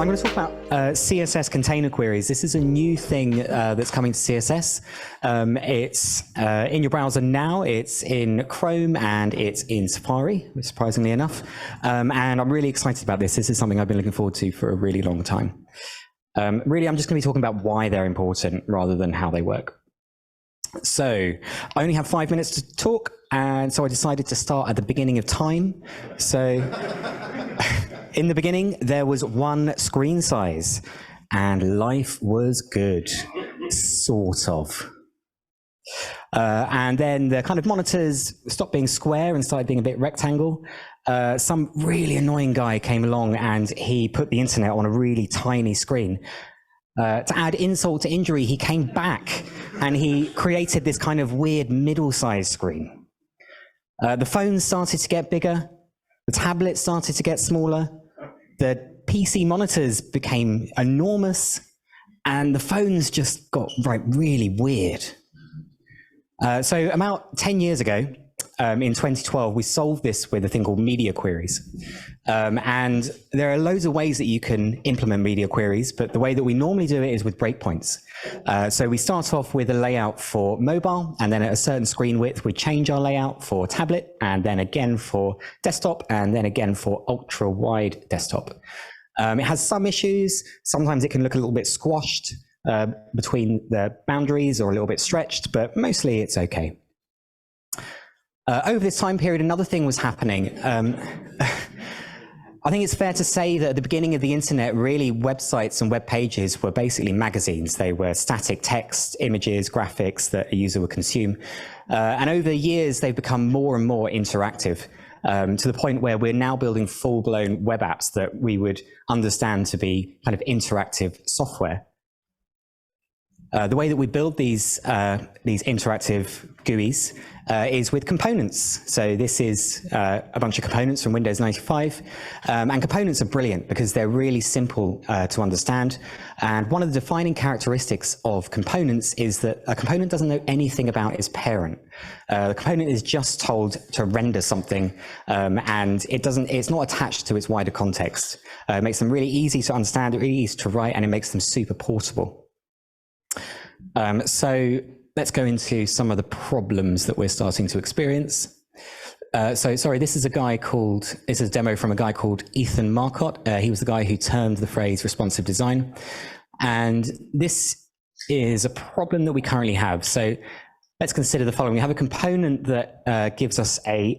I'm going to talk about CSS container queries. This is a new thing that's coming to CSS. It's in your browser now, it's in Chrome, and it's in Safari, surprisingly enough. And I'm really excited about this. This is something I've been looking forward to for a really long time. Really, I'm just going to be talking about why they're important rather than how they work. So I only have 5 minutes to talk, and so I decided to start at the beginning of time. So in the beginning, there was one screen size, and life was good, sort of. And then the kind of monitors stopped being square and started being a bit rectangle. Some really annoying guy came along and he put the internet on a really tiny screen. To add insult to injury, he came back and he created this kind of weird middle-sized screen. The phones started to get bigger, the tablets started to get smaller, the PC monitors became enormous, and the phones just got really weird. So about 10 years ago, in 2012, we solved this with a thing called media queries. And there are loads of ways that you can implement media queries, but the way that we normally do it is with breakpoints. So we start off with a layout for mobile, and then at a certain screen width, we change our layout for tablet, and then again for desktop, and then again for ultra wide desktop. It has some issues. Sometimes it can look a little bit squashed between the boundaries or a little bit stretched, but mostly it's okay. Over this time period, another thing was happening. I think it's fair to say that at the beginning of the internet, really websites and web pages were basically magazines. They were static text, images, graphics that a user would consume. And over the years, they've become more and more interactive, to the point where we're now building full-blown web apps that we would understand to be kind of interactive software. The way that we build these interactive GUIs is with components. So this is a bunch of components from Windows 95. And components are brilliant because they're really simple to understand. And one of the defining characteristics of components is that a component doesn't know anything about its parent. The component is just told to render something, and it's not attached to its wider context. It makes them really easy to understand, really easy to write, and it makes them super portable. So let's go into some of the problems that we're starting to experience. Sorry, this is a demo from a guy called Ethan Marcotte. He was the guy who termed the phrase responsive design. And this is a problem that we currently have. So let's consider the following. We have a component that gives us a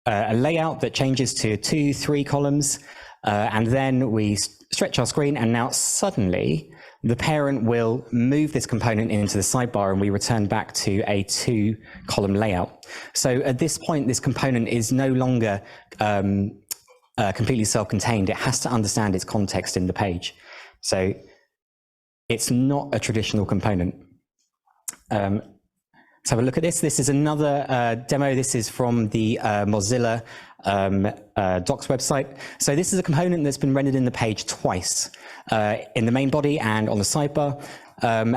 layout that changes to 2, 3 columns, and then we stretch our screen, and now suddenly the parent will move this component into the sidebar and we return back to a 2-column layout. So at this point, this component is no longer completely self-contained. It has to understand its context in the page. So it's not a traditional component. Let's have a look at this. This is another demo. This is from the Mozilla docs website. So this is a component that's been rendered in the page twice, in the main body and on the sidebar.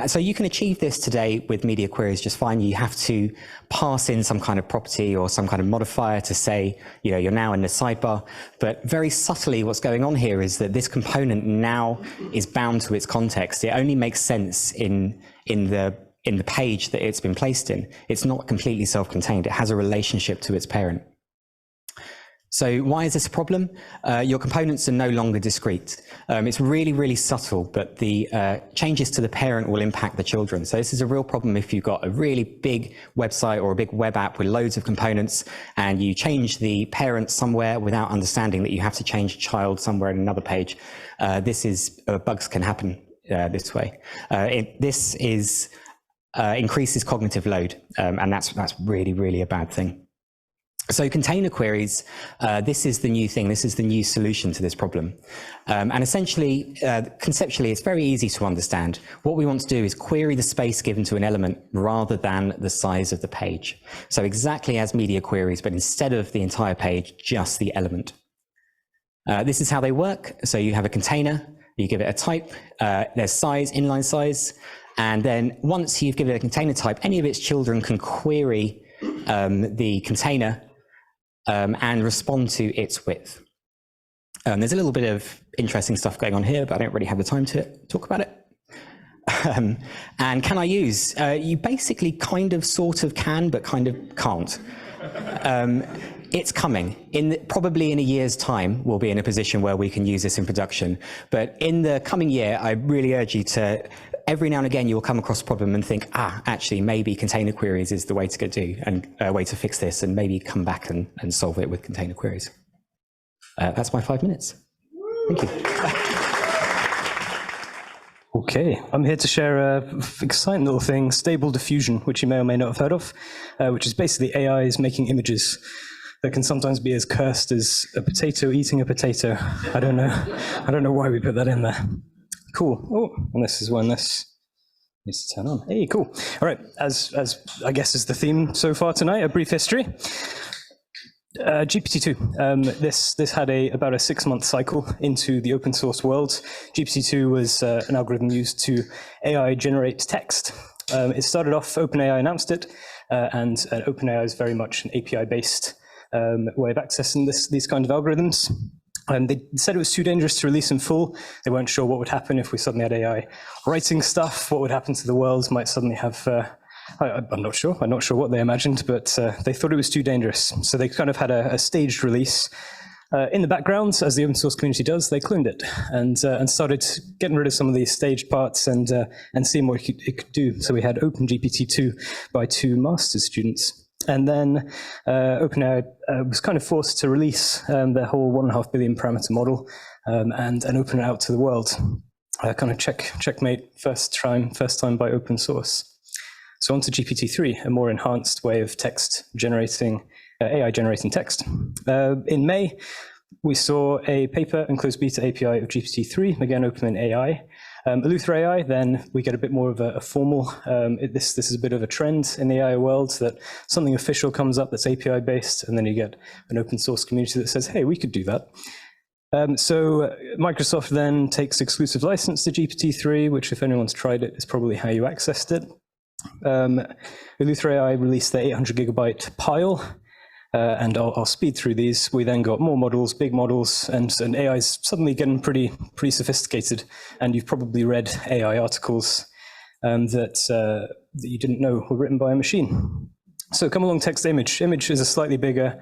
So you can achieve this today with media queries just fine. You have to pass in some kind of property or some kind of modifier to say, you're now in the sidebar. But very subtly, what's going on here is that this component now is bound to its context. It only makes sense in the page that it's been placed in. It's not completely self-contained. It has a relationship to its parent. So why is this a problem? Your components are no longer discrete. It's really, really subtle, but the changes to the parent will impact the children. So this is a real problem if you've got a really big website or a big web app with loads of components and you change the parent somewhere without understanding that you have to change child somewhere in another page. Bugs can happen this way. This increases cognitive load, and that's really, really a bad thing. So container queries, this is the new thing. This is the new solution to this problem. And essentially, conceptually, it's very easy to understand. What we want to do is query the space given to an element rather than the size of the page. So exactly as media queries, but instead of the entire page, just the element. This is how they work. So you have a container, you give it a type, there's size, inline size, and then once you've given it a container type, any of its children can query the container and respond to its width. There's a little bit of interesting stuff going on here, but I don't really have the time to talk about it. And can I use? You basically kind of sort of can, but kind of can't. It's coming. Probably in a year's time, we'll be in a position where we can use this in production. But in the coming year, I really urge you to, every now and again, you will come across a problem and think, actually, maybe container queries is the way to do and a way to fix this, and maybe come back and solve it with container queries. That's my 5 minutes. Thank you. Okay, I'm here to share an exciting little thing, Stable Diffusion, which you may or may not have heard of, which is basically AIs making images that can sometimes be as cursed as a potato eating a potato. I don't know why we put that in there. Cool. Oh, and this is when this needs to turn on. Hey, cool. All right, as I guess is the theme so far tonight, a brief history. GPT-2, this had about a 6-month cycle into the open source world. GPT-2 was an algorithm used to AI generate text. It started off, OpenAI announced it, and OpenAI is very much an API-based way of accessing these kind of algorithms. They said it was too dangerous to release in full. They weren't sure what would happen if we suddenly had AI writing stuff, what would happen to the world, might suddenly have I'm not sure what they imagined, but they thought it was too dangerous. So they kind of had a staged release. In the background, as the open source community does, they cloned it and started getting rid of some of these staged parts and seeing what it could do. So we had OpenGPT-2 by 2 master's students. And then OpenAI was kind of forced to release their whole 1.5 billion parameter model and open it out to the world. Kind of checkmate, first time by open source. So on to GPT-3, a more enhanced way of text generating, AI generating text. In May, we saw a paper and closed beta API of GPT-3, again, OpenAI. Eleuther AI, then we get a bit more of a formal, this is a bit of a trend in the AI world, that something official comes up that's API based, and then you get an open source community that says, hey, we could do that. So Microsoft then takes exclusive license to GPT-3, which if anyone's tried it, is probably how you accessed it. Eleuther AI released the 800 gigabyte pile, and I'll speed through these. We then got more models, big models, and AI is suddenly getting pretty sophisticated. And you've probably read AI articles that you didn't know were written by a machine. So come along, text, image. Image is a slightly bigger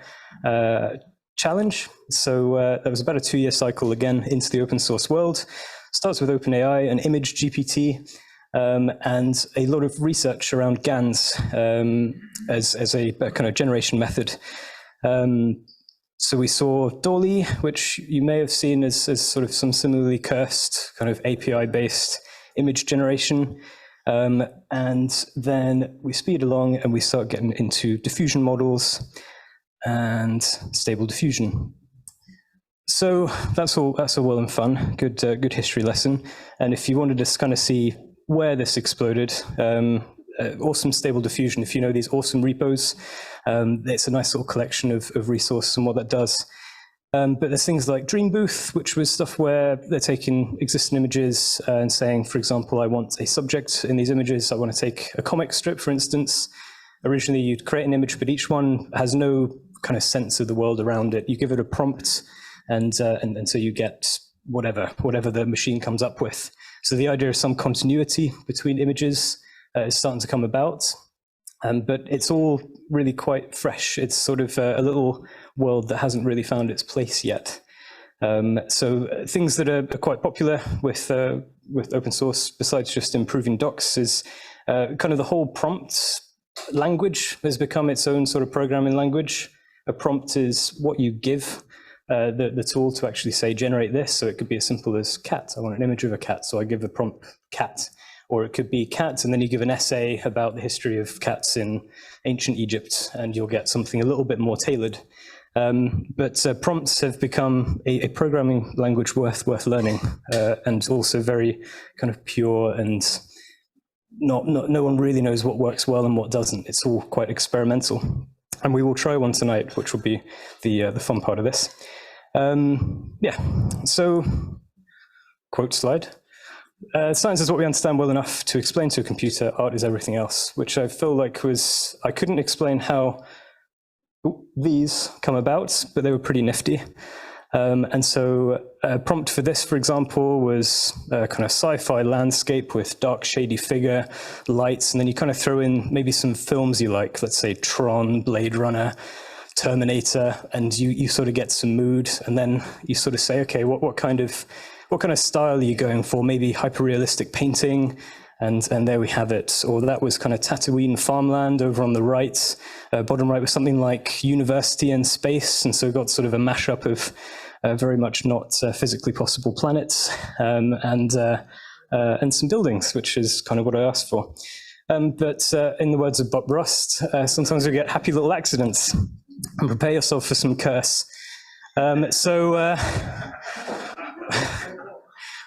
challenge. So there was about a 2-year cycle again into the open source world. Starts with OpenAI and image GPT. And a lot of research around GANs as a kind of generation method. So we saw Dolly, which you may have seen as sort of some similarly cursed kind of API-based image generation. And then we speed along and we start getting into diffusion models and stable diffusion. So that's all well and fun. Good history lesson. And if you wanted to kind of see where this exploded, awesome stable diffusion, if you know these awesome repos, it's a nice little collection of resources and what that does. But there's things like Dream Booth, which was stuff where they're taking existing images and saying, for example, I want a subject in these images. I want to take a comic strip, for instance. Originally, you'd create an image, but each one has no kind of sense of the world around it. You give it a prompt, and so you get whatever the machine comes up with. So the idea of some continuity between images is starting to come about, but it's all really quite fresh. It's sort of a little world that hasn't really found its place yet. So things that are quite popular with open source, besides just improving docs, is kind of the whole prompt language has become its own sort of programming language. A prompt is what you give the tool to actually say, generate this. So it could be as simple as cat. I want an image of a cat, so I give the prompt cat. Or it could be cat, and then you give an essay about the history of cats in ancient Egypt, and you'll get something a little bit more tailored. But prompts have become a programming language worth learning, and also very kind of pure, and no one really knows what works well and what doesn't. It's all quite experimental. And we will try one tonight, which will be the fun part of this. So quote slide. Science is what we understand well enough to explain to a computer. Art is everything else, which I feel like I couldn't explain how these come about, but they were pretty nifty. And so a prompt for this, for example, was a kind of sci-fi landscape with dark, shady figure, lights, and then you kind of throw in maybe some films you like, let's say Tron, Blade Runner, Terminator, and you sort of get some mood, and then you sort of say, okay, what kind of style are you going for? Maybe hyper-realistic painting, and there we have it. Or that was kind of Tatooine farmland over on the right. Bottom right was something like university and space, and so we got sort of a mashup of very much not physically possible planets, and some buildings, which is kind of what I asked for. But in the words of Bob Rust, sometimes we get happy little accidents, and prepare yourself for some curse. The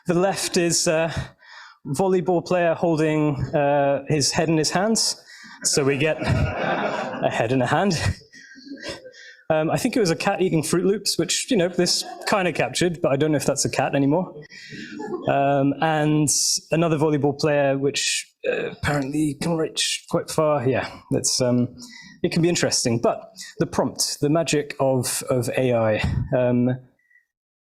left is volleyball player holding his head in his hands. So we get a head and a hand. I think it was a cat eating Fruit Loops, which, this kind of captured, but I don't know if that's a cat anymore. And another volleyball player, which apparently can reach quite far. Yeah, that's it can be interesting. But the prompt, the magic of AI.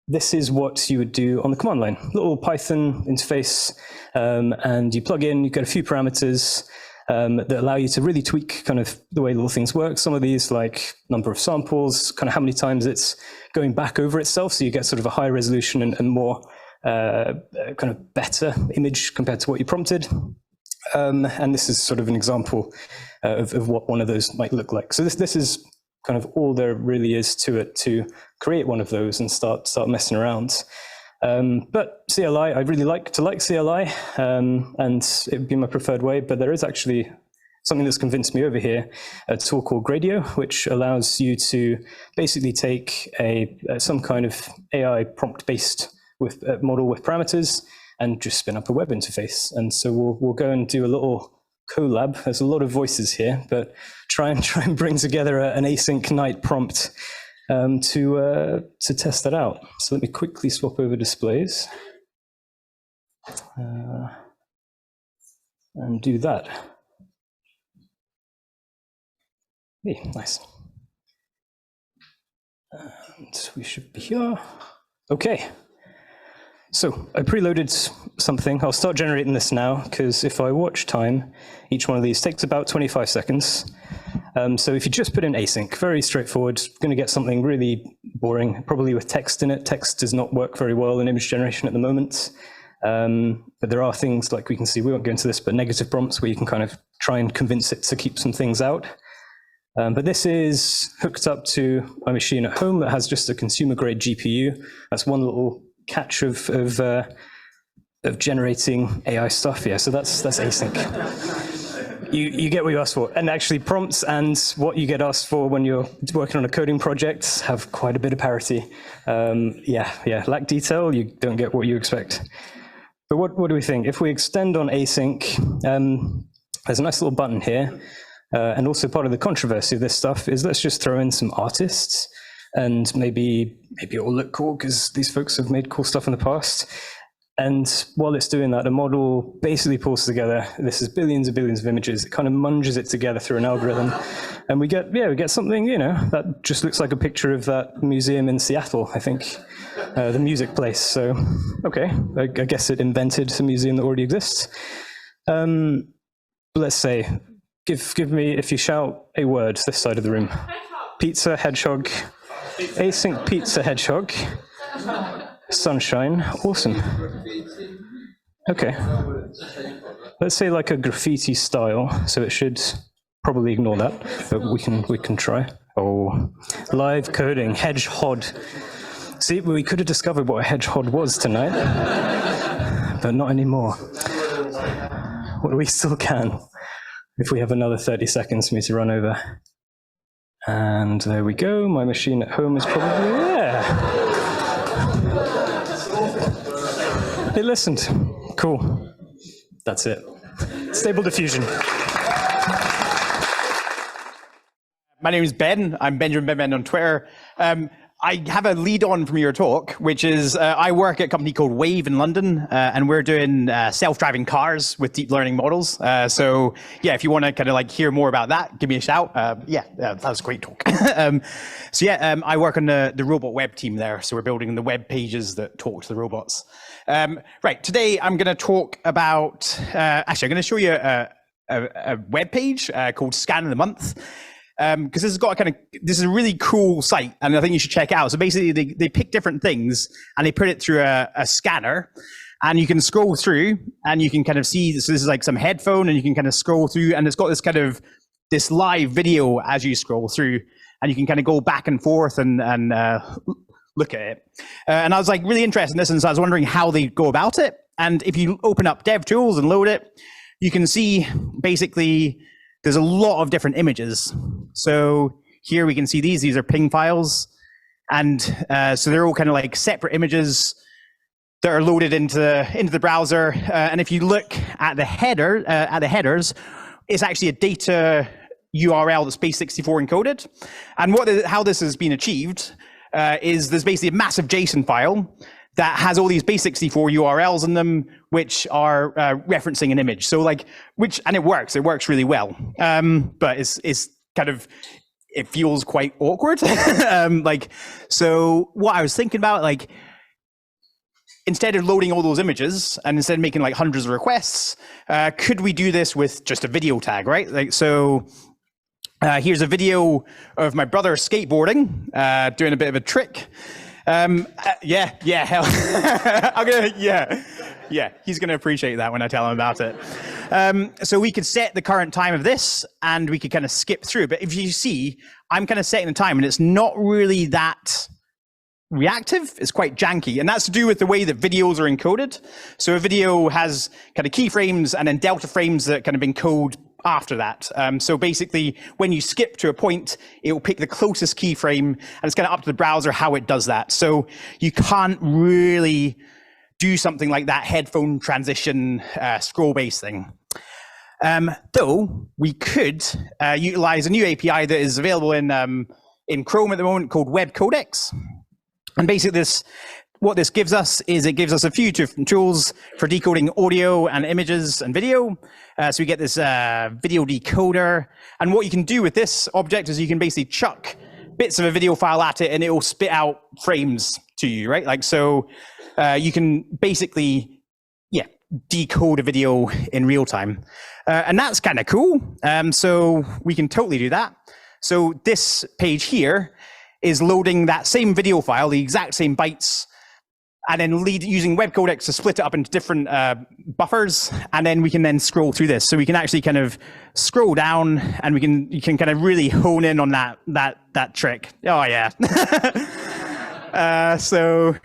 This is what you would do on the command line. Little Python interface, and you plug in, you get a few parameters that allow you to really tweak kind of the way little things work. Some of these, like number of samples, kind of how many times it's going back over itself, so you get sort of a higher resolution and more kind of better image compared to what you prompted. And this is sort of an example of what one of those might look like. So this is kind of all there really is to it to create one of those and start messing around. But CLI, I'd really like CLI, and it would be my preferred way, but there is actually something that's convinced me over here, a tool called Gradio, which allows you to basically take some kind of AI prompt-based model with parameters and just spin up a web interface. And so we'll go and do a little collab. There's a lot of voices here, but try and bring together an async night prompt to test that out. So let me quickly swap over displays and do that. Hey, nice. And we should be here. Okay. So I preloaded something. I'll start generating this now, because if I watch time, each one of these takes about 25 seconds. So if you just put in async, very straightforward, going to get something really boring, probably with text in it. Text does not work very well in image generation at the moment. But there are things like we can see, we won't go into this, but negative prompts where you can kind of try and convince it to keep some things out. But this is hooked up to my machine at home that has just a consumer grade GPU. That's one little catch of generating AI stuff. Yeah, so that's async. You get what you asked for. And actually prompts and what you get asked for when you're working on a coding project have quite a bit of parity. Yeah, lack detail, you don't get what you expect. But what do we think? If we extend on async, there's a nice little button here. And also part of the controversy of this stuff is let's just throw in some artists, and maybe it will look cool because these folks have made cool stuff in the past. And while it's doing that, a model basically pulls together, this is billions and billions of images, it kind of munges it together through an algorithm. And we get something, that just looks like a picture of that museum in Seattle, I think, the music place. So, okay, I guess it invented a museum that already exists. Let's say, give me, if you shout a word this side of the room. Pizza, hedgehog, async pizza, hedgehog, sunshine, awesome. Okay, let's say like a graffiti style, so it should probably ignore that, but we can try. Oh, live coding, hedgehog. See, we could have discovered what a hedgehog was tonight, but not anymore. Well, we still can, if we have another 30 seconds for me to run over. And there we go, my machine at home is probably, yeah. It listened, cool. That's it. Stable diffusion. My name is Ben. I'm Benjamin Ben on Twitter. I have a lead on from your talk, which is I work at a company called Wave in London, and we're doing self-driving cars with deep learning models. So yeah, if you want to kind of like hear more about that, give me a shout. That was a great talk. I work on the robot web team there. So we're building the web pages that talk to the robots. Right, today I'm going to talk about, actually I'm going to show you a web page called Scan of the Month. Because this is a really cool site, and I think you should check it out. So basically, they pick different things and they put it through a scanner, and you can scroll through, and you can kind of see. So this is like some headphone, and you can kind of scroll through, and it's got this live video as you scroll through, and you can kind of go back and forth and look at it. And I was like really interested in this, and so I was wondering how they go about it. And if you open up DevTools and load it, you can see basically. There's a lot of different images. So here we can see these are ping files. And so they're all kind of like separate images that are loaded into the browser. And if you look at the headers, it's actually a data URL that's base64 encoded. And how this has been achieved is there's basically a massive JSON file that has all these base64 URLs in them, which are referencing an image. So and it works really well. But it's kind of, it feels quite awkward. So what I was thinking about, instead of loading all those images and instead of making hundreds of requests, could we do this with just a video tag, right? Here's a video of my brother skateboarding, doing a bit of a trick. Hell. He's gonna appreciate that when I tell him about it. So we could set the current time of this, and we could kind of skip through. But if you see, I'm kind of setting the time, and it's not really that reactive. It's quite janky, and that's to do with the way that videos are encoded. So a video has kind of keyframes and then delta frames that kind of encode after that. So basically, when you skip to a point, it will pick the closest keyframe, and it's kind of up to the browser how it does that. So you can't really do something like that headphone transition scroll-based thing. Though we could utilize a new API that is available in Chrome at the moment called Web Codecs. And basically what this gives us is it gives us a few different tools for decoding audio and images and video. So we get this video decoder. And what you can do with this object is you can basically chuck bits of a video file at it, and it will spit out frames to you, right? You can basically, decode a video in real time. And that's kind of cool. So we can totally do that. So this page here is loading that same video file, the exact same bytes, and then using web codecs to split it up into different buffers, and then we can then scroll through this. So we can actually kind of scroll down, and you can kind of really hone in on that trick. Oh yeah. So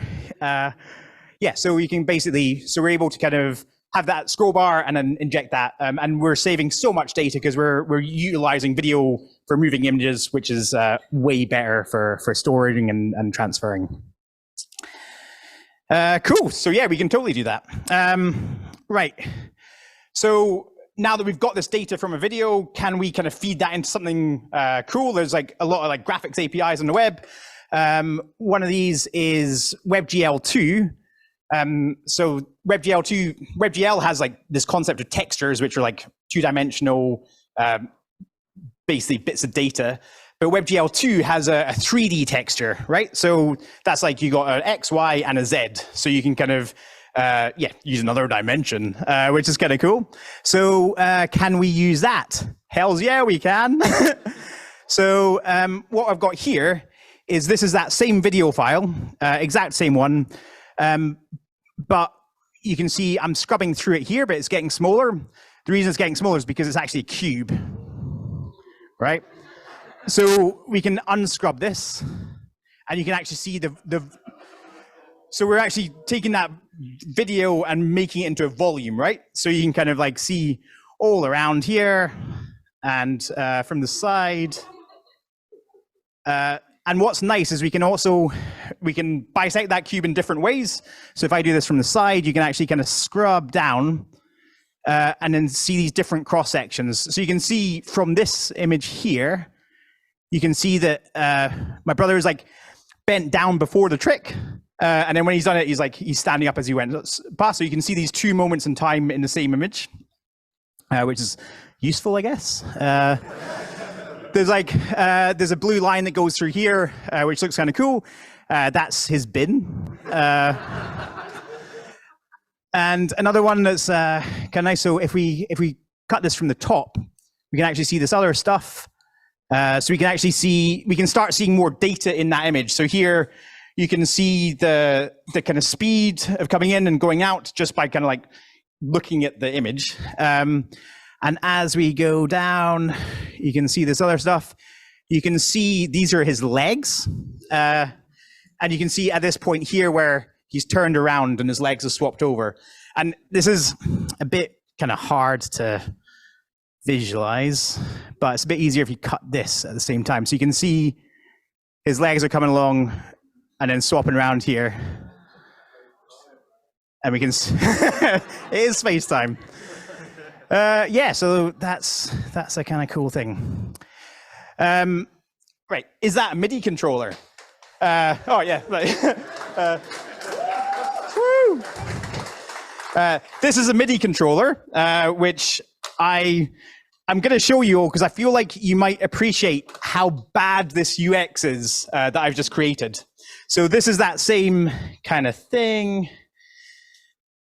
we can basically, we're able to kind of have that scroll bar and then inject that, and we're saving so much data because we're utilizing video for moving images, which is way better for storing and transferring. Cool. So yeah, we can totally do that. Right. So now that we've got this data from a video, can we kind of feed that into something cool? There's a lot of graphics APIs on the web. One of these is WebGL2. So WebGL has this concept of textures, which are two-dimensional, basically bits of data. But WebGL2 has a 3D texture, right? So that's you got an X, Y, and a Z. So you can kind of, use another dimension, which is kind of cool. So can we use that? Hells yeah, we can. So what I've got here is this is that same video file, exact same one. But you can see I'm scrubbing through it here, but it's getting smaller. The reason it's getting smaller is because it's actually a cube, right? So we can unscrub this, and you can actually see so we're actually taking that video and making it into a volume, right? So you can kind of see all around here and from the side. And what's nice is we can bisect that cube in different ways. So if I do this from the side, you can actually kind of scrub down and then see these different cross sections. So you can see from this image here, you can see that my brother is bent down before the trick. And then when he's done it, he's standing up as he went past. So you can see these 2 moments in time in the same image, which is useful, I guess. There's a blue line that goes through here, which looks kind of cool. That's his bin. And another one that's kind of nice. So if we cut this from the top, we can actually see this other stuff. So we can start seeing more data in that image. So here you can see the kind of speed of coming in and going out just by kind of like looking at the image. And as we go down, you can see this other stuff. You can see these are his legs. And you can see at this point here where he's turned around and his legs are swapped over. And this is a bit kind of hard to visualize, but it's a bit easier if you cut this at the same time. So you can see his legs are coming along and then swapping around here. And we can, it is space time. Yeah, so that's a kind of cool thing. Right, is that a MIDI controller? Oh yeah, right. Woo! This is a MIDI controller, which I'm going to show you all because I feel like you might appreciate how bad this UX is that I've just created. So this is that same kind of thing.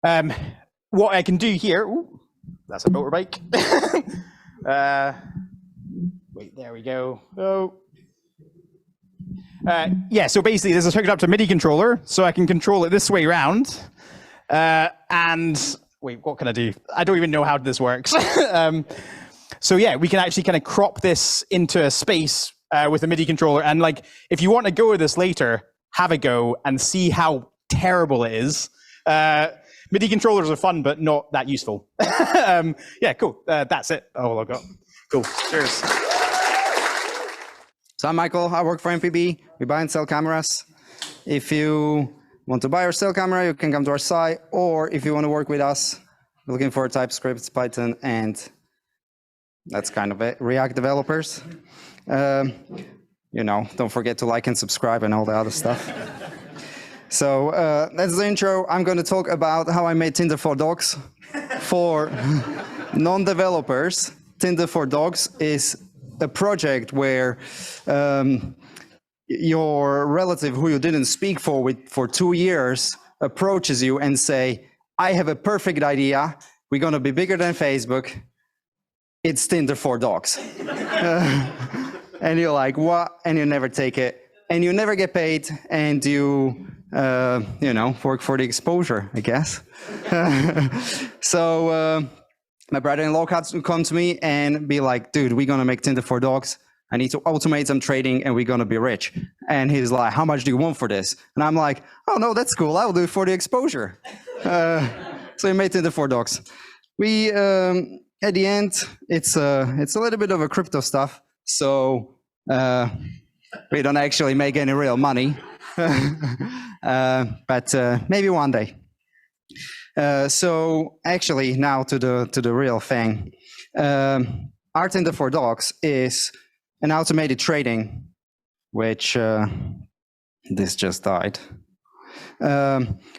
What I can do here, ooh, that's a motorbike. Wait, there we go. Oh. Yeah, so basically this is hooked up to MIDI controller, so I can control it this way around. And wait, what can I do? I don't even know how this works. So yeah, we can actually kind of crop this into a space with a MIDI controller. And like, if you want to go with this later, have a go and see how terrible it is. MIDI controllers are fun, but not that useful. Yeah, cool. That's it. All I've got. Cool. Cheers. So I'm Michael. I work for MPB. We buy and sell cameras. If you want to buy or sell camera, you can come to our site. Or if you want to work with us, we're looking for TypeScript, Python, and that's kind of it. React developers. You know, don't forget to like and subscribe and all the other stuff. So that's the intro. I'm going to talk about how I made Tinder for dogs for non-developers. Tinder for Dogs is a project where your relative who you didn't speak for 2 years approaches you and say, I have a perfect idea. We're going to be bigger than Facebook. It's Tinder for dogs. And you're like, what? And you never take it. And you never get paid. And you know, work for the exposure, I guess. So my brother-in-law come to me and be like, dude, we're going to make Tinder for dogs. I need to automate some trading and we're going to be rich. And he's like, how much do you want for this? And I'm like, oh, no, that's cool. I'll do it for the exposure. So we made Tinder for dogs. We, at the end, it's a little bit of a crypto stuff. So we don't actually make any real money. But maybe one day. So actually now to the real thing. Our Tinder for dogs is an automated trading, which this just died,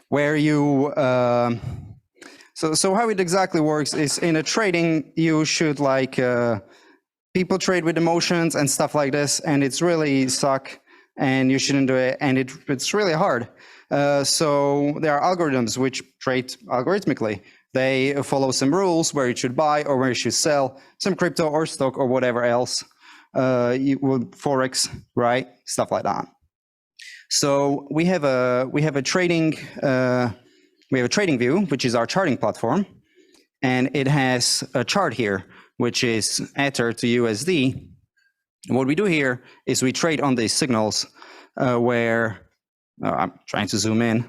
where you so how it exactly works is in a trading you should like people trade with emotions and stuff like this, and it's really suck and you shouldn't do it, and it's really hard. So there are algorithms which trade algorithmically. They follow some rules where you should buy or where you should sell some crypto or stock or whatever else. You would forex, right? Stuff like that. So we have a trading view, which is our charting platform, and it has a chart here, which is Ether to USD. And what we do here is we trade on these signals where I'm trying to zoom in,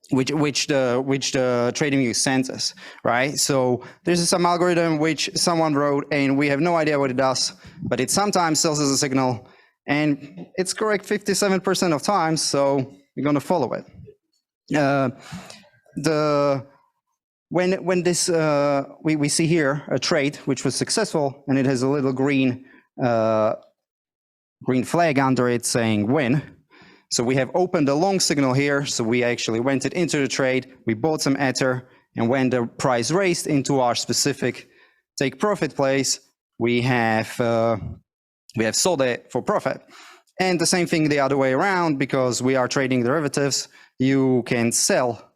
which the trading view sends us, right? So there's some algorithm which someone wrote and we have no idea what it does, but it sometimes sells us a signal and it's correct 57% of times, so we're gonna follow it. When this, we see here a trade which was successful and it has a little green green flag under it saying win. So we have opened a long signal here. So we actually went into the trade. We bought some Ether, and when the price raised into our specific take profit place, we have sold it for profit. And the same thing the other way around, because we are trading derivatives. You can sell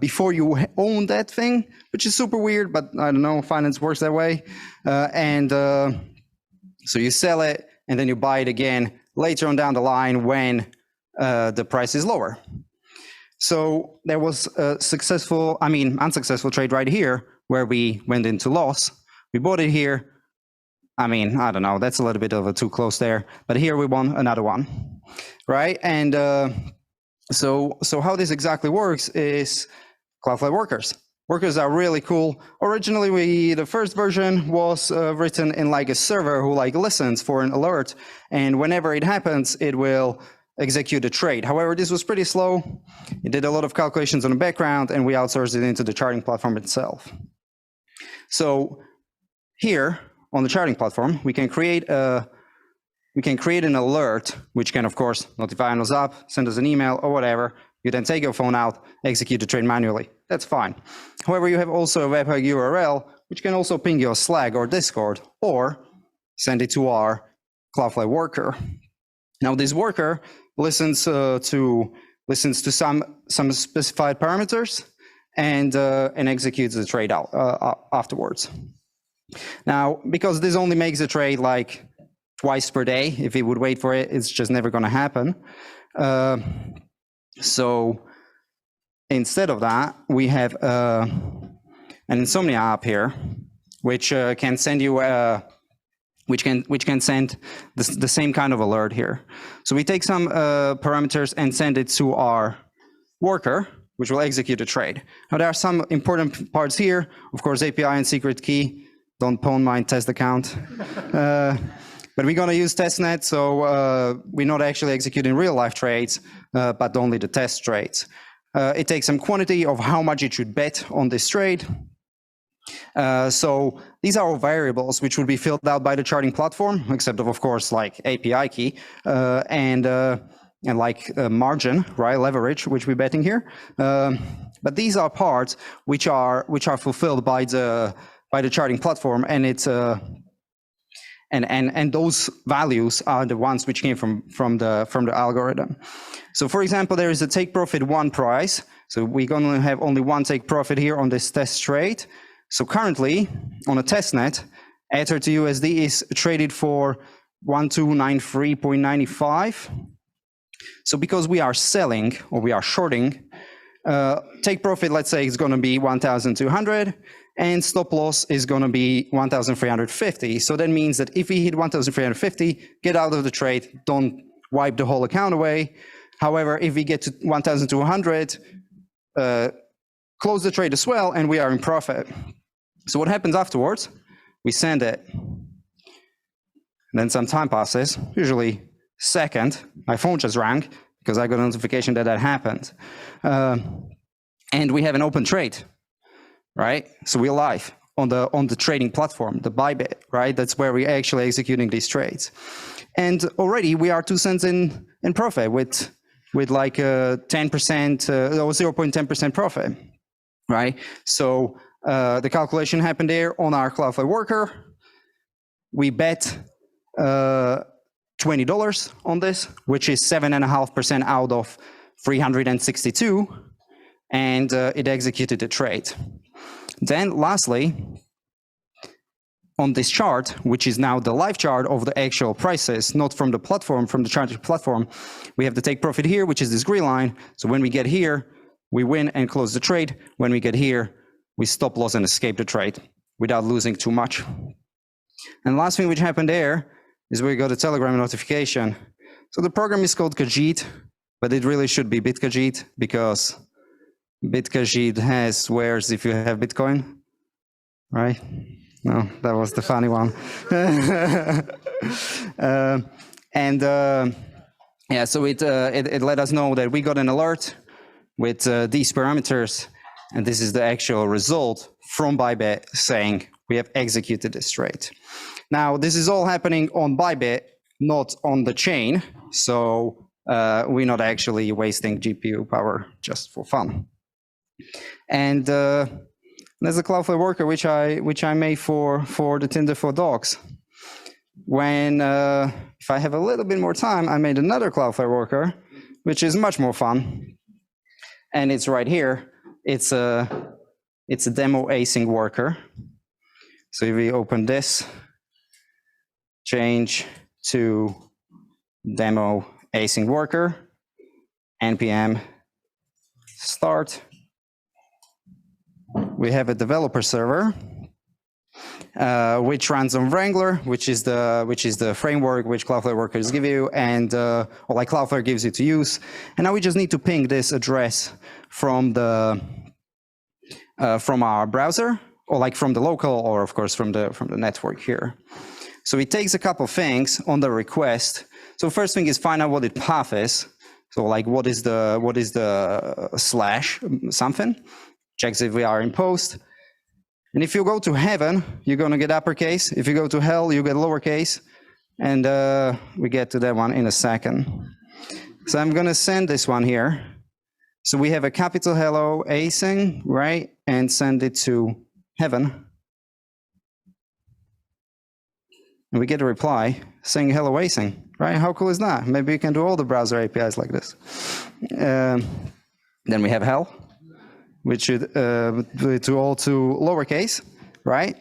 before you own that thing, which is super weird, but I don't know, finance works that way. So you sell it, and then you buy it again later on down the line when the price is lower. So there was a unsuccessful trade right here where we went into loss. We bought it here. I don't know, that's a little bit of a too close there, but here we won another one, right? And so how this exactly works is Cloudflare workers. Workers are really cool. Originally, the first version was written in like a server who like listens for an alert, and whenever it happens, it will execute a trade. However, this was pretty slow. It did a lot of calculations on the background, and we outsourced it into the charting platform itself. So here on the charting platform, we can create an alert, which can of course notify us up, send us an email or whatever. You then take your phone out, execute the trade manually. That's fine. However, you have also a webhook URL, which can also ping your Slack or Discord, or send it to our Cloudflare worker. Now, this worker listens to some specified parameters and executes the trade out afterwards. Now, because this only makes a trade like twice per day, if it would wait for it, it's just never going to happen. So instead of that, we have an Insomnia app here, which can send you which can send the same kind of alert here. So we take some parameters and send it to our worker, which will execute a trade. Now there are some important parts here. Of course, API and secret key. Don't pawn my test account. But we're going to use testnet, so we're not actually executing real life trades, but only the test trades. It takes some quantity of how much it should bet on this trade. So these are all variables which would be filled out by the charting platform, except of course, like API key and like margin, right, leverage, which we're betting here. But these are parts which are fulfilled by the charting platform, and it's and those values are the ones which came from the algorithm. So for example, there is a take profit one price. So we're going to have only one take profit here on this test trade. So currently on a testnet, Ether to USD is traded for 1293.95. So because we are selling or we are shorting, take profit, let's say, is going to be 1,200. And stop loss is going to be 1,350. So that means that if we hit 1,350, get out of the trade, don't wipe the whole account away. However, if we get to 1,200, close the trade as well, and we are in profit. So what happens afterwards? We send it. And then some time passes, usually second. My phone just rang because I got a notification that happened. And we have an open trade. Right, so we're live on the trading platform, the Bybit, right? That's where we're actually executing these trades, and already we are 2 cents in profit with like 10% or 0.10% profit, right? So the calculation happened there on our Cloudflare worker. We bet $20 on this, which is 7.5% out of 362, and it executed the trade. Then lastly, on this chart, which is now the live chart of the actual prices, not from the platform, from the charting platform, we have the take profit here, which is this green line. So when we get here, we win and close the trade. When we get here, we stop loss and escape the trade without losing too much. And last thing which happened there is we got a Telegram notification. So the program is called Khajiit, but it really should be BitKhajiit, because BitKhajiit has where's if you have Bitcoin, right? No, that was the funny one. Yeah, so it let us know that we got an alert with these parameters, and this is the actual result from Bybit saying we have executed this trade. Now, this is all happening on Bybit, not on the chain. So we're not actually wasting GPU power just for fun. And there's a Cloudflare worker which I made for the Tinder for dogs. When if I have a little bit more time, I made another Cloudflare worker, which is much more fun, and it's right here. It's a demo async worker. So if we open this, change to demo async worker, npm start. We have a developer server which runs on Wrangler, which is the framework which Cloudflare workers give you, and or like Cloudflare gives you to use. And now we just need to ping this address from the from our browser, or like from the local, or of course from the network here. So it takes a couple things on the request. So first thing is find out what the path is. So like what is the slash something. Checks if we are in post. And if you go to heaven, you're going to get uppercase. If you go to hell, you get lowercase. And we get to that one in a second. So I'm going to send this one here. So we have a capital hello async, right? And send it to heaven. And we get a reply saying hello async, right? How cool is that? Maybe we can do all the browser APIs like this. Then we have hell, which should to all to lowercase, right?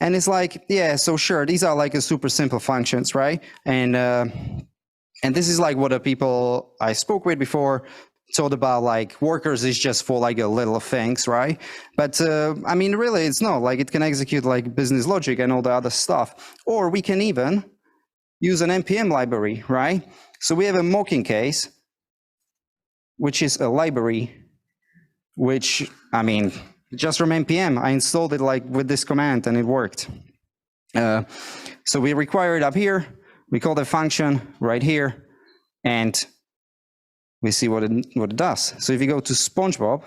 And it's like, yeah, so sure, these are like a super simple functions, right? And this is like what the people I spoke with before told about, like workers is just for like a little things, right? But I mean, really, it's not like it can execute like business logic and all the other stuff. Or we can even use an NPM library, right? So we have a mocking case, which is a library which, I mean, just from NPM, I installed it like with this command and it worked. So we require it up here, we call the function right here, and we see what it does. So if you go to SpongeBob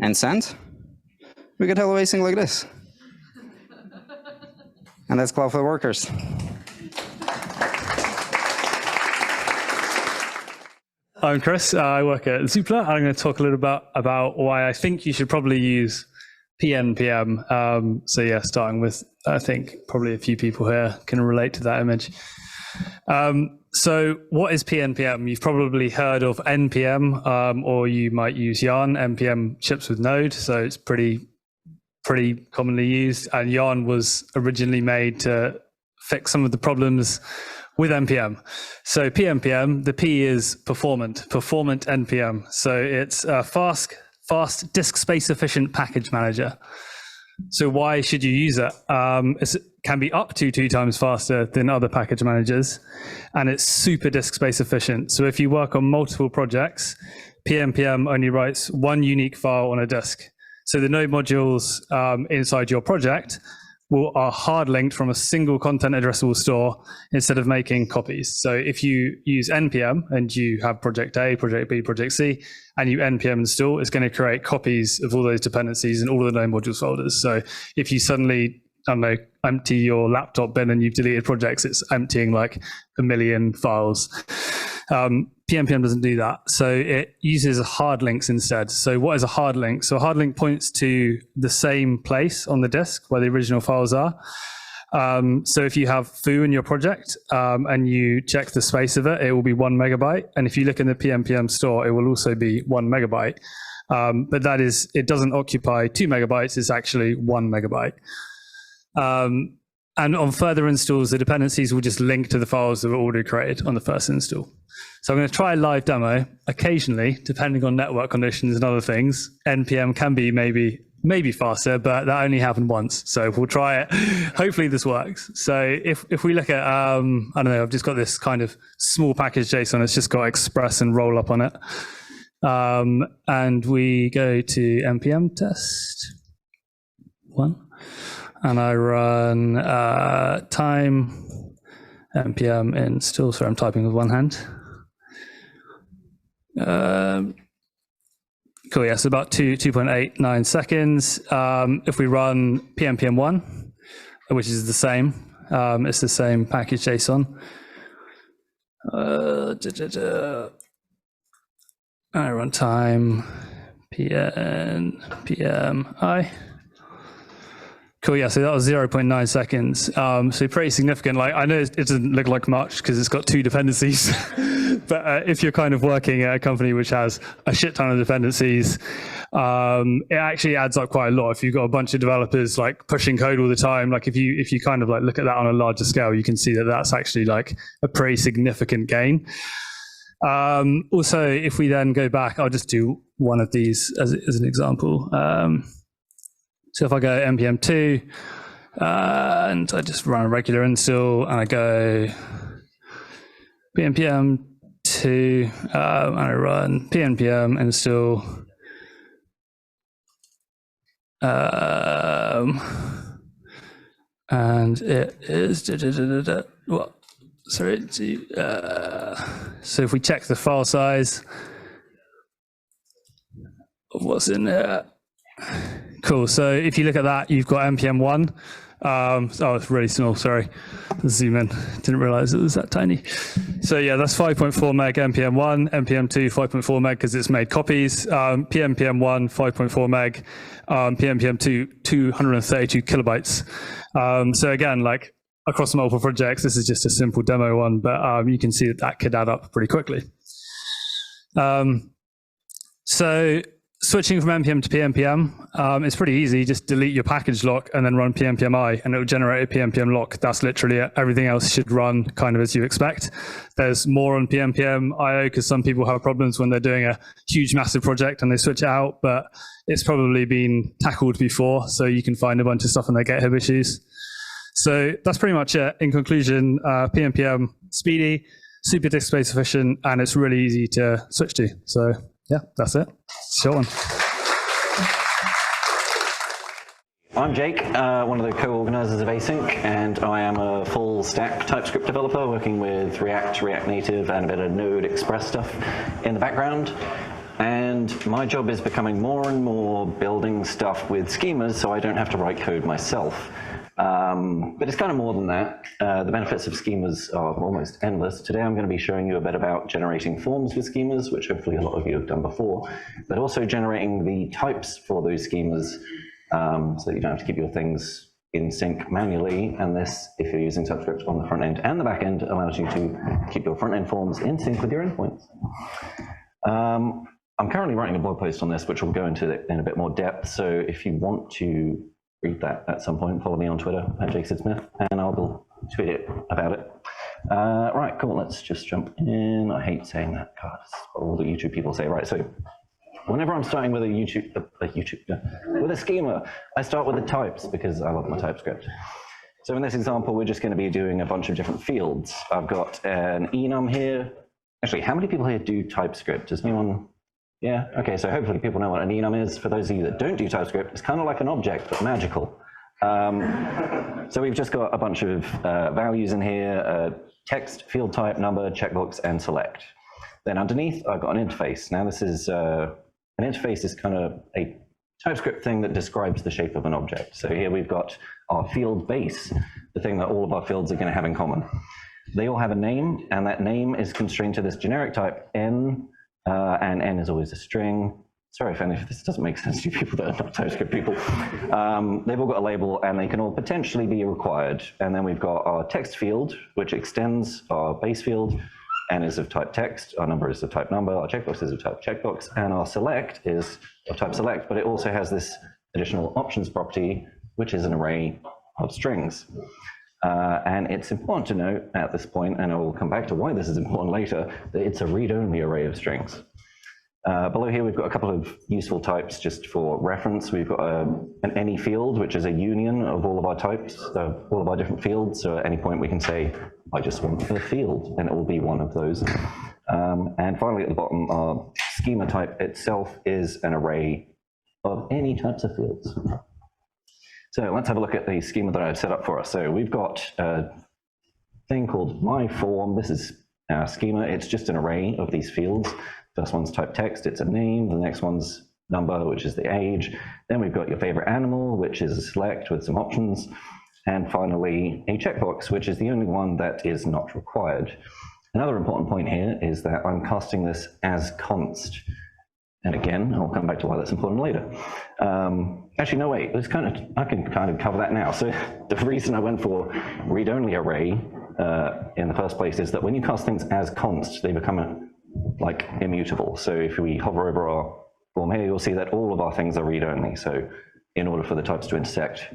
and send, we get hello async like this. And that's Cloudflare workers. I'm Chris. I work at Zoopla. I'm going to talk a little about why I think you should probably use PMPM. So yeah, starting with, I think probably a few people here can relate to that image. So what is PNPM? You've probably heard of NPM, or you might use Yarn. NPM ships with Node, so it's pretty commonly used. And Yarn was originally made to fix some of the problems with NPM. So PMPM, the P is performant NPM. So it's a fast disk space efficient package manager. So why should you use it? It can be up to 2 times faster than other package managers, and it's super disk space efficient. So if you work on multiple projects, PMPM only writes one unique file on a disk. So the node modules inside your project are hard linked from a single content addressable store instead of making copies. So if you use NPM and you have project A, project B, project C, and you NPM install, it's going to create copies of all those dependencies in all of the node modules folders. So if you suddenly, I don't know, empty your laptop bin and you've deleted projects, it's emptying like 1 million files. PMPM doesn't do that. So it uses hard links instead. So what is a hard link? So a hard link points to the same place on the disk where the original files are. So if you have foo in your project and you check the space of it, it will be 1 megabyte. And if you look in the PMPM store, it will also be 1 megabyte. But that is, it doesn't occupy 2 megabytes, it's actually 1 megabyte. And on further installs, the dependencies will just link to the files that were already created on the first install. So I'm going to try a live demo. Occasionally, depending on network conditions and other things, NPM can be maybe faster, but that only happened once. So we'll try it. Hopefully this works. So if we look at, I don't know, I've just got this kind of small package JSON. It's just got express and roll up on it. And we go to NPM test 1. And I run time npm install. Sorry, I'm typing with one hand. Cool, yeah, so about 2.89 seconds. If we run PMPM1, which is the same, It's the same package JSON. Runtime, PMI. Cool, yeah, so that was 0.9 seconds. So pretty significant. Like, I know it doesn't look like much because it's got 2 dependencies, but if you're kind of working at a company which has a shit ton of dependencies, it actually adds up quite a lot. If you've got a bunch of developers like pushing code all the time, like if you kind of like look at that on a larger scale, you can see that that's actually like a pretty significant gain. Also, if we then go back, I'll just do one of these as an example. So if I go npm2 and I just run a regular install and I go PMPM2 and I run PMPM install, and it is what? Sorry. So if we check the file size of what's in there. Cool. So if you look at that, you've got npm1. Oh, it's really small. Sorry. Let's zoom in. Didn't realize it was that tiny. So yeah, that's 5.4 meg npm1, npm2 5.4 meg because it's made copies. PMPM1 5.4 meg, PMPM2 232 kilobytes. So again, like across multiple projects, this is just a simple demo one, but you can see that that could add up pretty quickly. So switching from npm to PMPM, it's pretty easy. Just delete your package lock and then run PMPMI, and it will generate a PMPM lock. That's literally it. Everything else should run kind of as you expect. There's more on PMPM.io because some people have problems when they're doing a huge, massive project and they switch it out, but it's probably been tackled before, so you can find a bunch of stuff in their GitHub issues. So that's pretty much it. In conclusion, PMPM, speedy, super disk space efficient, and it's really easy to switch to. So yeah, that's it. Short one. I'm Jake, one of the co-organizers of Async, and I am a full stack TypeScript developer working with React, React Native, and a bit of Node Express stuff in the background. And my job is becoming more and more building stuff with schemas so I don't have to write code myself. But it's kind of more than that. The benefits of schemas are almost endless. Today I'm going to be showing you a bit about generating forms with schemas, which hopefully a lot of you have done before, but also generating the types for those schemas so that you don't have to keep your things in sync manually. And this, if you're using TypeScript on the front end and the back end, allows you to keep your front end forms in sync with your endpoints. I'm currently writing a blog post on this, which we'll go into in a bit more depth. So if you want to read that at some point, follow me on Twitter at JakeSmith, and I'll tweet it about it. Right, cool, let's just jump in. I hate saying that, God, that's what all the YouTube people say. Right, so whenever I'm starting with with a schema, I start with the types because I love my TypeScript. So in this example, we're just going to be doing a bunch of different fields. I've got an enum here. Actually, how many people here do TypeScript? Does anyone? Yeah, okay, so hopefully people know what an enum is. For those of you that don't do TypeScript, it's kind of like an object, but magical. So we've just got a bunch of values in here, text, field type, number, checkbox, and select. Then underneath, I've got an interface. Now this is, an interface is kind of a TypeScript thing that describes the shape of an object. So here we've got our field base, the thing that all of our fields are going to have in common. They all have a name, and that name is constrained to this generic type n, and n is always a string. Sorry if this doesn't make sense to you people that are not TypeScript people. They've all got a label, and they can all potentially be required. And then we've got our text field, which extends our base field, n is of type text, our number is of type number, our checkbox is of type checkbox, and our select is of type select, but it also has this additional options property, which is an array of strings. And it's important to note at this point, and I will come back to why this is important later, that it's a read-only array of strings. Below here, we've got a couple of useful types just for reference. We've got an any field, which is a union of all of our types, all of our different fields. So at any point, we can say, I just want the field, and it will be one of those. And finally, at the bottom, our schema type itself is an array of any types of fields. So let's have a look at the schema that I've set up for us. So we've got a thing called my form. This is our schema. It's just an array of these fields. First one's type text, it's a name. The next one's number, which is the age. Then we've got your favorite animal, which is a select with some options. and finally a checkbox, which is the only one that is not required. Another important point here is that I'm casting this as const. And again, I'll come back to why that's important later. Actually, no, wait, I can kind of cover that now. So the reason I went for read-only array in the first place is that when you cast things as const, they become like immutable. So if we hover over our form here, you'll see that all of our things are read-only. So in order for the types to intersect,